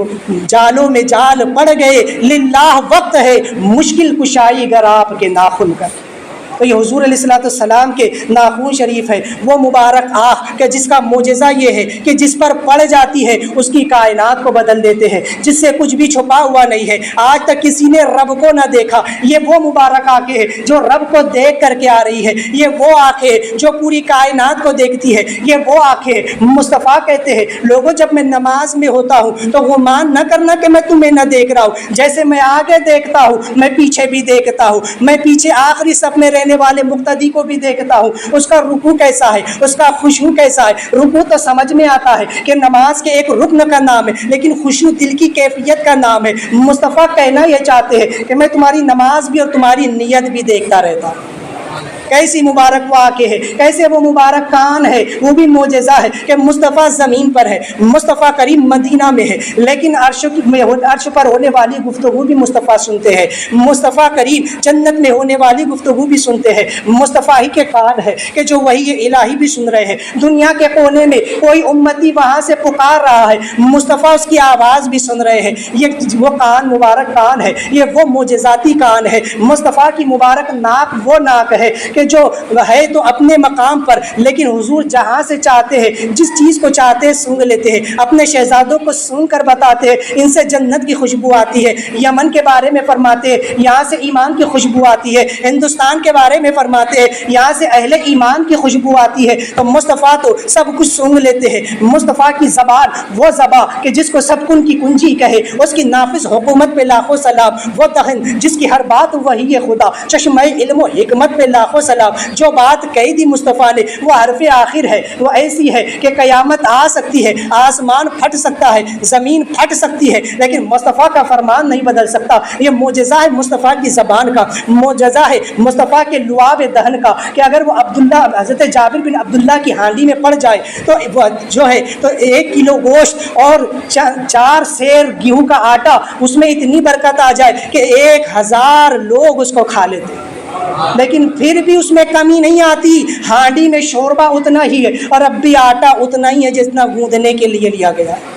جالوں میں جال پڑ گئے، للہ وقت ہے مشکل کشائی گر آپ کے ناخن کر۔ تو یہ حضور علیہ الصلوۃ والسلام کے ناخن شریف ہے، وہ مبارک آنکھ کہ جس کا معجزہ یہ ہے کہ جس پر پڑ جاتی ہے اس کی کائنات کو بدل دیتے ہیں، جس سے کچھ بھی چھپا ہوا نہیں ہے، آج تک کسی نے رب کو نہ دیکھا، یہ وہ مبارک آنکھیں ہیں جو رب کو دیکھ کر کے آ رہی ہے، یہ وہ آنکھیں جو پوری کائنات کو دیکھتی ہے، یہ وہ آنکھیں۔ مصطفیٰ کہتے ہیں لوگوں جب میں نماز میں ہوتا ہوں تو گمان نہ کرنا کہ میں تمہیں نہ دیکھ رہا ہوں، جیسے میں آگے دیکھتا ہوں میں پیچھے بھی دیکھتا ہوں، میں پیچھے آخری صف میں رہنے والے مقتدی کو بھی دیکھتا ہوں، اس کا رکوع کیسا ہے، اس کا خشوع کیسا ہے۔ رکوع تو سمجھ میں آتا ہے کہ نماز کے ایک رکن کا نام ہے، لیکن خشوع دل کی کیفیت کا نام ہے۔ مصطفیٰ کہنا یہ چاہتے ہیں کہ میں تمہاری نماز بھی اور تمہاری نیت بھی دیکھتا رہتا ہوں۔ کیسی مبارک وہ آنکھیں ہے، کیسے وہ مبارک کان ہے، وہ بھی معجزہ ہے کہ مصطفیٰ زمین پر ہے، مصطفیٰ کریم مدینہ میں ہے، لیکن عرش پر ہونے والی گفتگو بھی مصطفیٰ سنتے ہیں، مصطفیٰ کریم جنت میں ہونے والی گفتگو بھی سنتے ہیں۔ مصطفیٰ ہی کے کان ہے کہ جو وحی الہی بھی سن رہے ہیں، دنیا کے کونے میں کوئی امتی وہاں سے پکار رہا ہے، مصطفیٰ اس کی آواز بھی سن رہے ہیں۔ یہ وہ کان مبارک کان ہے، یہ وہ معجزاتی کان ہے۔ مصطفیٰ کی مبارک ناک وہ ناک ہے کہ جو ہے تو اپنے مقام پر، لیکن حضور جہاں سے چاہتے ہیں جس چیز کو چاہتے ہیں سونگھ لیتے ہیں، اپنے شہزادوں کو سونگھ کر بتاتے ہیں ان سے جنت کی خوشبو آتی ہے۔ یمن کے بارے میں فرماتے ہیں یہاں سے ایمان کی خوشبو آتی ہے، ہندوستان کے بارے میں فرماتے ہیں یہاں سے اہل ایمان کی خوشبو آتی ہے۔ تو مصطفیٰ تو سب کچھ سونگھ لیتے ہیں۔ مصطفیٰ کی زبان وہ زبان کہ جس کو سب کن کی کنجی کہے، اس کی نافذ حکومت پہ لاکھوں سلام، وہ دہن جس کی ہر بات وہی ہے خدا، چشمہ علم و حکمت پہ لاکھوں سلام۔ جو بات کہی دی مصطفیٰ نے وہ حرف آخر ہے، وہ ایسی ہے کہ قیامت آ سکتی ہے، آسمان پھٹ سکتا ہے، زمین پھٹ سکتی ہے، لیکن مصطفیٰ کا فرمان نہیں بدل سکتا۔ یہ معجزہ ہے مصطفیٰ کی زبان کا، معجزہ ہے مصطفیٰ کے لعاب دہن کا کہ اگر وہ عبداللہ حضرت جابر بن عبداللہ کی ہانڈی میں پڑ جائے تو جو ہے تو 1 کلو گوشت اور 4 سیر گیہوں کا آٹا، اس میں اتنی برکت آ جائے کہ 1000 لوگ اس کو کھا لیتے، لیکن پھر بھی اس میں کمی نہیں آتی۔ ہانڈی میں شوربہ اتنا ہی ہے اور اب بھی آٹا اتنا ہی ہے جتنا گوندنے کے لیے لیا گیا ہے۔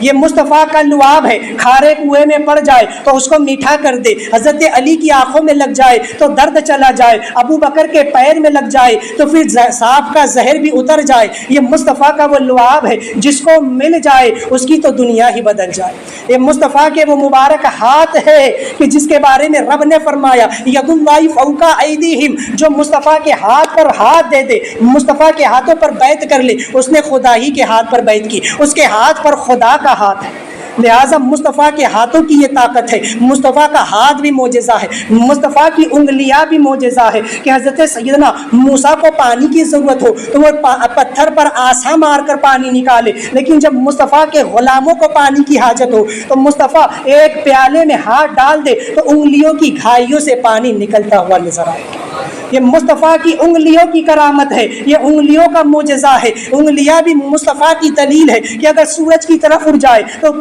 یہ مصطفیٰ کا لعاب ہے، کھارے کنویں میں پڑ جائے تو اس کو میٹھا کر دے، حضرت علی کی آنکھوں میں لگ جائے تو درد چلا جائے، ابو بکر کے پیر میں لگ جائے تو پھر سانپ کا زہر بھی اتر جائے۔ یہ مصطفیٰ کا وہ لعاب ہے جس کو مل جائے اس کی تو دنیا ہی بدل جائے۔ یہ مصطفیٰ کے وہ مبارک ہاتھ ہے کہ جس کے بارے میں رب نے فرمایا ید اللہ فوق ایدیہم، جو مصطفیٰ کے ہاتھ پر ہاتھ دے دے، مصطفیٰ کے ہاتھوں پر بیعت کر لے، اس نے خدا ہی کے ہاتھ پر بیعت کی، اس کے ہاتھ پر خدا کا ہاتھ ہے۔ لہٰذا مصطفیٰ کے ہاتھوں کی یہ طاقت ہے، مصطفیٰ کا ہاتھ بھی معجزہ ہے، مصطفیٰ کی انگلیاں بھی معجزہ ہے کہ حضرت سیدنا موسیٰ کو پانی کی ضرورت ہو تو وہ پتھر پر آسا مار کر پانی نکالے، لیکن جب مصطفیٰ کے غلاموں کو پانی کی حاجت ہو تو مصطفیٰ ایک پیالے میں ہاتھ ڈال دے تو انگلیوں کی گھائیوں سے پانی نکلتا ہوا نظر آئے۔ یہ مصطفیٰ کی انگلیوں کی کرامت ہے، یہ انگلیوں کا معجزہ ہے۔ انگلیاں بھی مصطفیٰ کی دلیل ہے کہ اگر سورج کی طرف اڑ جائے تو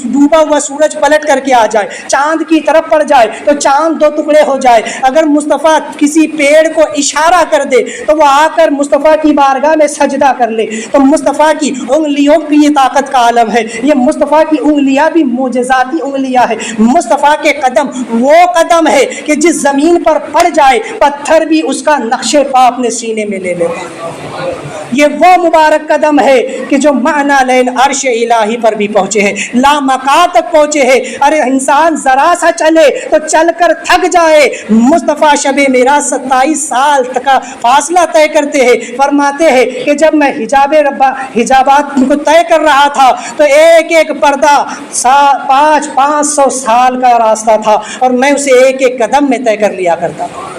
ڈوبا ہوا سورج پلٹ کر کے آ جائے، چاند کی طرف پڑ جائے تو چاند 2 ٹکڑے ہو جائے، اگر مصطفیٰ کسی پیڑ کو اشارہ کر دے تو وہ آ کر مصطفیٰ کی بارگاہ میں سجدہ کر لے۔ تو مصطفیٰ کی انگلیوں کی یہ طاقت کا عالم ہے، یہ مصطفیٰ کی انگلیاں بھی معجزاتی انگلیاں ہیں۔ مصطفیٰ کے قدم وہ قدم ہے کہ جس زمین پر پڑ جائے پتھر بھی اس کا نقش پا اپنے سینے میں لے لیتا ہے۔ یہ وہ مبارک قدم ہے کہ جو معنی لین عرش الہی پر بھی پہنچے ہیں، لامکان تک پہنچے ہیں۔ ارے انسان ذرا سا چلے تو چل کر تھک جائے، مصطفیٰ شب معراج 27 سال تک کا فاصلہ طے کرتے ہیں، فرماتے ہیں کہ جب میں حجابات کو طے کر رہا تھا تو ایک ایک پردہ 500 سال کا راستہ تھا اور میں اسے ایک ایک قدم میں طے کر لیا کرتا تھا۔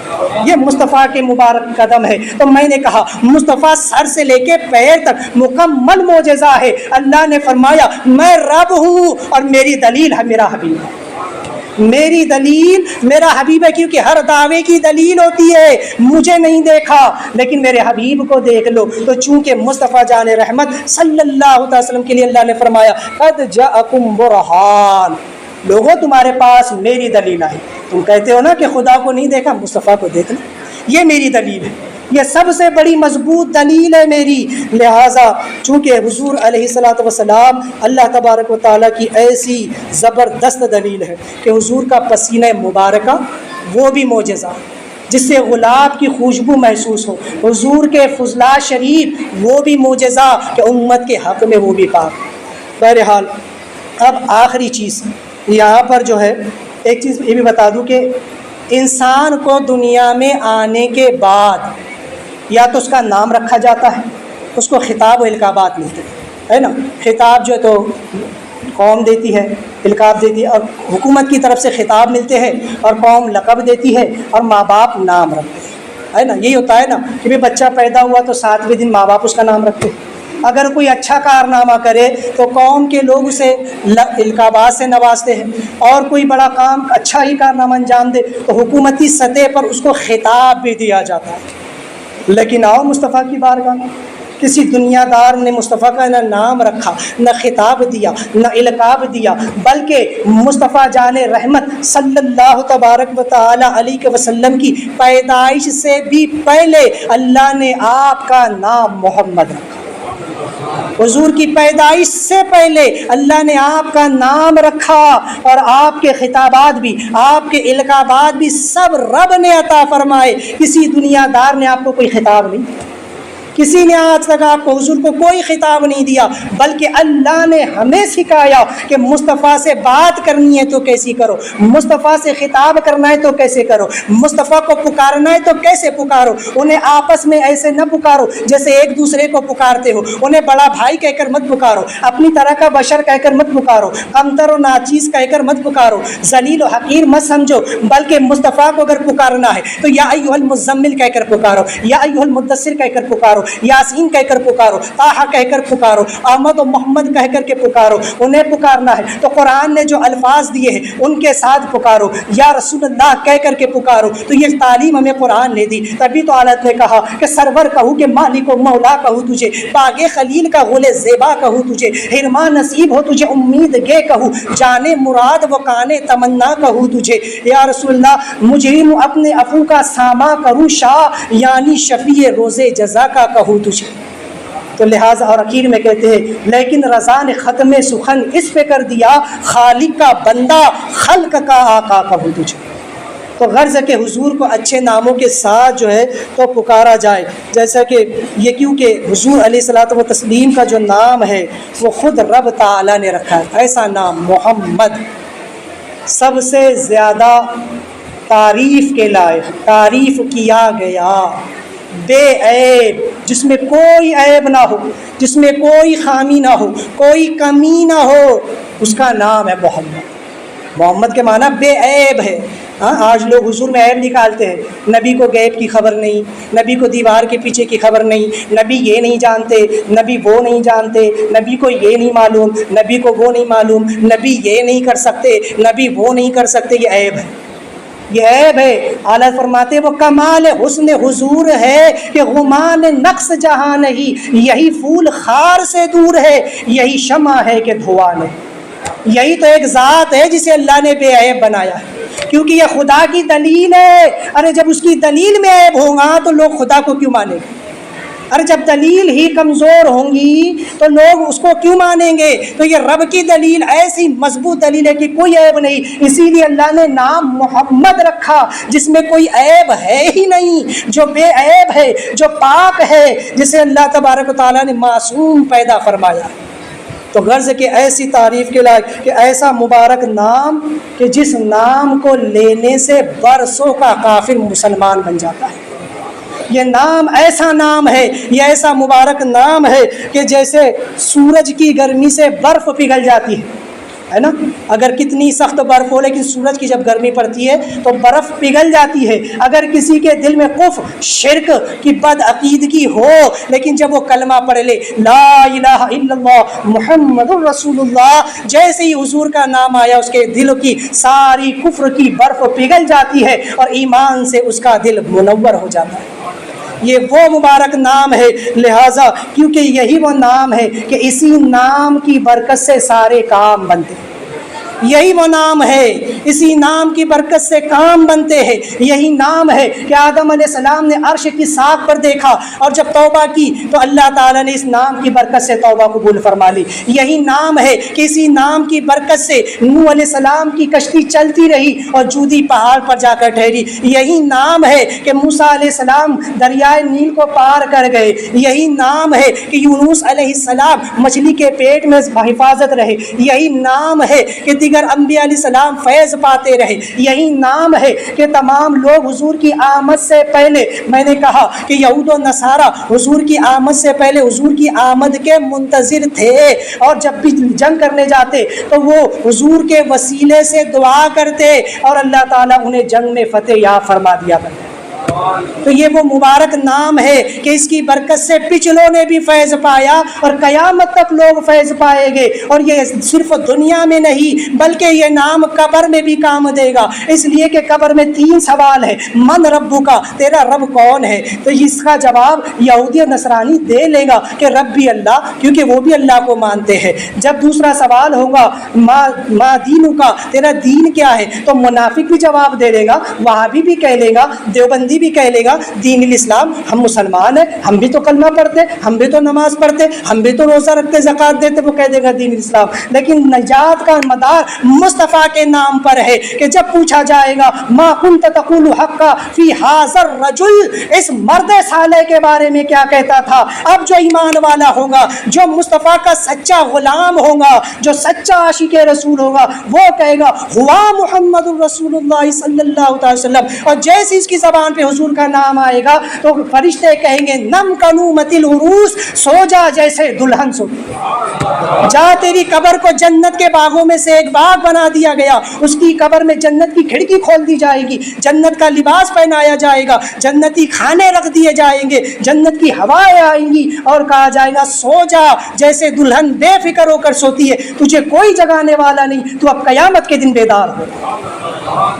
یہ مصطفیٰ کے مبارک قدم ہے۔ تو میں نے کہا مصطفیٰ سر سے لے کے پیر تک مکمل معجزہ ہے۔ اللہ نے فرمایا میں رب ہوں اور میری دلیل ہے میرا حبیب ہے، میری دلیل میرا حبیب ہے، کیونکہ ہر دعوے کی دلیل ہوتی ہے۔ مجھے نہیں دیکھا لیکن میرے حبیب کو دیکھ لو۔ تو چونکہ مصطفیٰ جان رحمت صلی اللہ علیہ وسلم کے لیے اللہ نے فرمایا قد جاءکم برہان، لوگوں تمہارے پاس میری دلیل آئی۔ تم کہتے ہو نا کہ خدا کو نہیں دیکھا، مصطفیٰ کو دیکھنا، یہ میری دلیل ہے، یہ سب سے بڑی مضبوط دلیل ہے میری۔ لہٰذا چونکہ حضور علیہ الصلوۃ والسلام اللہ تبارک و تعالیٰ کی ایسی زبردست دلیل ہے کہ حضور کا پسینہ مبارکہ وہ بھی معجزہ، جس سے گلاب کی خوشبو محسوس ہو. حضور کے فضلہ شریف وہ بھی معجزہ کہ امت کے حق میں وہ بھی پاک. بہرحال اب آخری چیز یہاں پر جو ہے ایک چیز یہ بھی بتا دوں کہ انسان کو دنیا میں آنے کے بعد یا تو اس کا نام رکھا جاتا ہے، اس کو خطاب و القابات ملتے ہیں، ہے نا. خطاب جو ہے تو قوم دیتی ہے، القاب دیتی ہے، اور حکومت کی طرف سے خطاب ملتے ہیں اور قوم لقب دیتی ہے اور ماں باپ نام رکھتے ہیں، ہے نا. یہی ہوتا ہے نا کہ بھی بچہ پیدا ہوا تو 7ویں دن ماں باپ اس کا نام رکھتے ہیں. اگر کوئی اچھا کارنامہ کرے تو قوم کے لوگ اسے القابات سے نوازتے ہیں، اور کوئی بڑا کام اچھا ہی کارنامہ انجام دے تو حکومتی سطح پر اس کو خطاب بھی دیا جاتا ہے. لیکن آؤ مصطفیٰ کی بارگاہ میں، کسی دنیا دار نے مصطفیٰ کا نہ نام رکھا، نہ خطاب دیا، نہ القاب دیا، بلکہ مصطفیٰ جان رحمت صلی اللہ تبارک و تعالی علیہ وسلم کی پیدائش سے بھی پہلے اللہ نے آپ کا نام محمد رکھا. حضور کی پیدائش سے پہلے اللہ نے آپ کا نام رکھا، اور آپ کے خطابات بھی، آپ کے القابات بھی سب رب نے عطا فرمائے. کسی دنیا دار نے آپ کو کوئی خطاب نہیں، کسی نے آج تک آپ کو، حضور کو کوئی خطاب نہیں دیا، بلکہ اللہ نے ہمیں سکھایا کہ مصطفیٰ سے بات کرنی ہے تو کیسی کرو، مصطفیٰ سے خطاب کرنا ہے تو کیسے کرو، مصطفیٰ کو پکارنا ہے تو کیسے پکارو. انہیں آپس میں ایسے نہ پکارو جیسے ایک دوسرے کو پکارتے ہو. انہیں بڑا بھائی کہہ کر مت پکارو، اپنی طرح کا بشر کہہ کر مت پکارو، کمتر و ناچیز کہہ کر مت پکارو، ذلیل و حقیر مت سمجھو، بلکہ مصطفیٰ کو اگر پکارنا ہے تو یا ایھا المزمل کہہ کر پکارو، یا ایھا المدثر کہہ کر پکارو، یاسین کہہ کر پکارو، طٰہٰ کہہ کر پکارو، احمد و محمد کہہ کر کے پکارو. انہیں پکارنا ہے تو قرآن نے جو الفاظ دیے ہیں ان کے ساتھ پکارو، یا رسول اللہ کہہ کر کے پکارو. تو یہ تعلیم ہمیں قرآن نے دی. تبھی تو حالت نے کہا کہ سرور کہوں کہ مالک و مولا کہوں تجھے، باغ خلیل کا غل زیبا کہوں تجھے، حرما نصیب ہو تجھے امید گے کہوں، جانے مراد و کانے تمنا کہوں تجھے. یا رسول اللہ مجرم اپنے عفو کا ساما کروں شاہ، یعنی شفیع روز جزا کا کہوں تجھے. تو لہٰذا اور اخیر میں کہتے ہیں لیکن رضا نے ختم سخن اس پہ کر دیا، خالق کا بندہ خلق کا آقا کہوں تجھے. تو غرض کہ حضور کو اچھے ناموں کے ساتھ جو ہے تو پکارا جائے، جیسا کہ یہ کیونکہ حضور علیہ الصلوۃ والتسلیم کا جو نام ہے وہ خود رب تعالیٰ نے رکھا ہے. ایسا نام محمد سب سے زیادہ تعریف کے لائق، تعریف کیا گیا، بے عیب، جس میں کوئی عیب نہ ہو، جس میں کوئی خامی نہ ہو، کوئی کمی نہ ہو، اس کا نام ہے محمد. محمد کے معنی بے عیب ہے. آج لوگ حضور میں عیب نکالتے ہیں، نبی کو غیب کی خبر نہیں، نبی کو دیوار کے پیچھے کی خبر نہیں، نبی یہ نہیں جانتے، نبی وہ نہیں جانتے، نبی کو یہ نہیں معلوم، نبی کو وہ نہیں معلوم، نبی یہ نہیں کر سکتے، نبی وہ نہیں کر سکتے. یہ عیب ہے، یہ عیب ہے. اعلیٰ فرماتے وہ کمال حسن حضور ہے کہ غمان نقص جہاں نہیں، یہی پھول خار سے دور ہے، یہی شمع ہے کہ دھواں نہیں. یہی تو ایک ذات ہے جسے اللہ نے بے عیب بنایا ہے، کیونکہ یہ خدا کی دلیل ہے. ارے جب اس کی دلیل میں عیب ہوگا تو لوگ خدا کو کیوں مانیں گے؟ ارے جب دلیل ہی کمزور ہوں گی تو لوگ اس کو کیوں مانیں گے؟ تو یہ رب کی دلیل ایسی مضبوط دلیل ہے کہ کوئی عیب نہیں. اسی لیے اللہ نے نام محمد رکھا جس میں کوئی عیب ہے ہی نہیں، جو بے عیب ہے، جو پاک ہے، جسے اللہ تبارک و تعالیٰ نے معصوم پیدا فرمایا. تو غرض کہ ایسی تعریف کے لائق کہ ایسا مبارک نام کہ جس نام کو لینے سے برسوں کا کافر مسلمان بن جاتا ہے. یہ نام ایسا نام ہے، یہ ایسا مبارک نام ہے کہ جیسے سورج کی گرمی سے برف پگھل جاتی ہے نا. اگر کتنی سخت برف ہو لیکن سورج کی جب گرمی پڑتی ہے تو برف پگھل جاتی ہے. اگر کسی کے دل میں کفر، شرک کی بد عقیدگی ہو لیکن جب وہ کلمہ پڑھ لے لا الہ الا اللہ محمد الرسول اللہ، جیسے ہی حضور کا نام آیا اس کے دل کی ساری کفر کی برف پگھل جاتی ہے اور ایمان سے اس کا دل منور ہو جاتا ہے. یہ وہ مبارک نام ہے. لہٰذا کیونکہ یہی وہ نام ہے کہ اسی نام کی برکت سے سارے کام بنتے ہیں. یہی وہ نام ہے اسی نام کی برکت سے کام بنتے ہیں. یہی نام ہے کہ آدم علیہ السلام نے عرش کی ساق پر دیکھا اور جب توبہ کی تو اللہ تعالیٰ نے اس نام کی برکت سے توبہ قبول فرما لی. یہی نام ہے کہ اسی نام کی برکت سے نوح علیہ السلام کی کشتی چلتی رہی اور جودی پہاڑ پر جا کر ٹھہری. یہی نام ہے کہ موسیٰ علیہ السلام دریائے نیل کو پار کر گئے. یہی نام ہے کہ یونس علیہ السلام مچھلی کے پیٹ میں حفاظت رہے. یہی نام ہے کہ دیگر انبیاء علیہ السلام فیض پاتے رہے. یہی نام ہے کہ تمام لوگ حضور کی آمد سے پہلے، میں نے کہا کہ یہود و نصارہ حضور کی آمد سے پہلے حضور کی آمد کے منتظر تھے، اور جب بھی جنگ کرنے جاتے تو وہ حضور کے وسیلے سے دعا کرتے اور اللہ تعالیٰ انہیں جنگ میں فتح یاب فرما دیا کرتے. تو یہ وہ مبارک نام ہے کہ اس کی برکت سے پچھلوں نے بھی فیض پایا اور قیامت تک لوگ فیض پائیں گے. اور یہ صرف دنیا میں نہیں بلکہ یہ نام قبر میں بھی کام دے گا، اس لیے کہ قبر میں 3 سوال ہے. من ربک، تیرا رب کون ہے؟ تو اس کا جواب یہودی اور نصرانی دے لے گا کہ رب بھی اللہ، کیونکہ وہ بھی اللہ کو مانتے ہیں. جب دوسرا سوال ہوگا ما دینک، تیرا دین کیا ہے؟ تو منافق بھی جواب دے دے گا، وہابی بھی کہہ لے گا، دیوبندی بھی کہہ لے گا دین الاسلام، ہم مسلمان ہیں، ہم بھی تو کلمہ پڑھتے، ہم بھی تو نماز پڑھتے، ہم بھی تو روزہ رکھتے، زکوٰۃ دیتے. وہ کہہ دے گا دین الاسلام. لیکن نجات کا مدار مصطفیٰ کے نام پر ہے کہ جب پوچھا جائے گا ما کنت تقول حقا فی ھذا الرجل، اس مرد صالح کے بارے میں کیا کہتا تھا؟ اب جو ایمان والا ہوگا، جو مصطفیٰ کا سچا غلام ہوگا، جو سچا عاشق رسول ہوگا، وہ کہے گا ہوا محمد الرسول اللہ صلی اللہ علیہ وسلم. اور جیسے اس کی زبان پہ حضور کا نام آئے گا تو فرشتے کہیں گے نم کنومت العروس، سو جا جیسے دلہن سو جا، تیری قبر کو جنت کے باغوں میں سے ایک باغ بنا دیا گیا. اس کی قبر میں جنت کی کھڑکی کھول دی جائے گی، جنت کا لباس پہنایا جائے گا، جنتی کھانے رکھ دیے جائیں گے، جنت کی ہوائیں آئیں گی اور کہا جائے گا سو جا جیسے دلہن بے فکر ہو کر سوتی ہے، تجھے کوئی جگانے والا نہیں، تو اب قیامت کے دن بیدار ہو.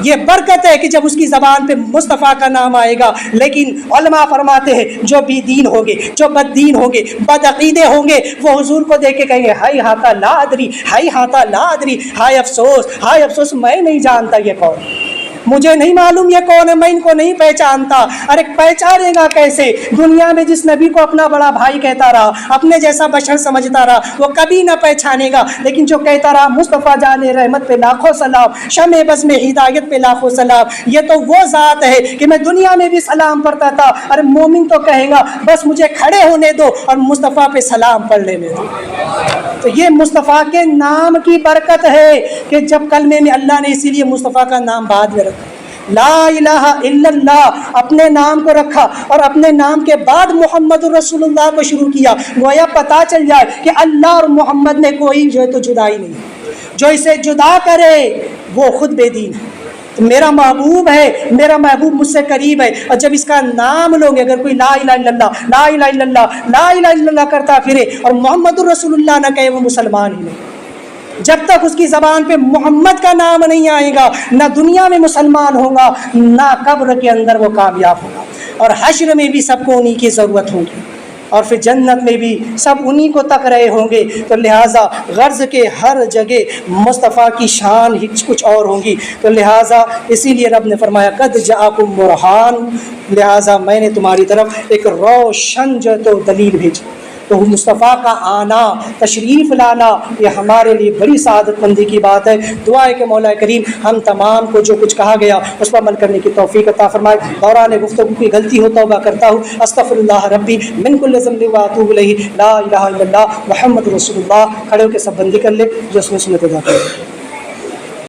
یہ برکت ہے کہ جب اس کی زبان پہ مصطفیٰ کا نام آئے گا. لیکن علماء فرماتے ہیں جو بی دین ہوں گے، جو بد دین ہوں گے، بد عقیدے ہوں گے، وہ حضور کو دیکھ کے کہیں گے ہائی ہاتا لا ادری، ہائی ہاتا لا ادری، ہائے افسوس، ہائے افسوس، میں نہیں جانتا یہ کون، مجھے نہیں معلوم یہ کون ہے، میں ان کو نہیں پہچانتا. ارے پہچانے گا کیسے؟ دنیا میں جس نبی کو اپنا بڑا بھائی کہتا رہا، اپنے جیسا بشر سمجھتا رہا، وہ کبھی نہ پہچانے گا. لیکن جو کہتا رہا مصطفیٰ جان رحمت پہ لاکھوں سلام، شمع بز میں ہدایت پہ لاکھوں سلام، یہ تو وہ ذات ہے کہ میں دنیا میں بھی سلام پڑھتا تھا. ارے مومن تو کہے گا بس مجھے کھڑے ہونے دو اور مصطفیٰ پہ سلام پڑھ لینے دو. تو یہ مصطفیٰ کے نام کی برکت ہے کہ جب کلمے میں اللہ نے اسی لیے مصطفیٰ کا نام بعد میں رکھا، لا الہ الا اللہ اپنے نام کو رکھا اور اپنے نام کے بعد محمد الرسول اللہ کو شروع کیا. گویا پتہ چل جائے کہ اللہ اور محمد میں کوئی جو ہے تو جدائی نہیں، جو اسے جدا کرے وہ خود بے دین ہے. میرا محبوب ہے، میرا محبوب مجھ سے قریب ہے، اور جب اس کا نام لوگے، اگر کوئی لا الہ الا اللہ، لا الہ الا اللہ، لا الہ الا اللہ کرتا پھرے اور محمد الرسول اللہ نہ کہے، وہ مسلمان ہی نہیں. جب تک اس کی زبان پہ محمد کا نام نہیں آئے گا، نہ دنیا میں مسلمان ہوگا، نہ قبر کے اندر وہ کامیاب ہوگا. اور حشر میں بھی سب کو انہی کی ضرورت ہوگی، اور پھر جنت میں بھی سب انہی کو تک رہے ہوں گے. تو لہٰذا غرض کے ہر جگہ مصطفیٰ کی شان ہی کچھ اور ہوں گی. تو لہٰذا اسی لیے رب نے فرمایا قد جاءکم برہان، لہٰذا میں نے تمہاری طرف ایک روشن جو تو دلیل بھیجی. تو مصطفیٰ کا آنا، تشریف لانا، یہ ہمارے لیے بڑی سعادت مندی کی بات ہے. دعا ہے کہ مولا کریم ہم تمام کو جو کچھ کہا گیا اس پر عمل کرنے کی توفیق عطا فرمائے. دوران گفتگو کی غلطی ہو توبہ کرتا ہوں، استغفر اللہ ربی من کل ذنب واتوب الیہ، لا الہ الا اللہ محمد رسول اللہ. کھڑے ہو کے سب بندی کر لے جو اس میں سنت ادا کرے.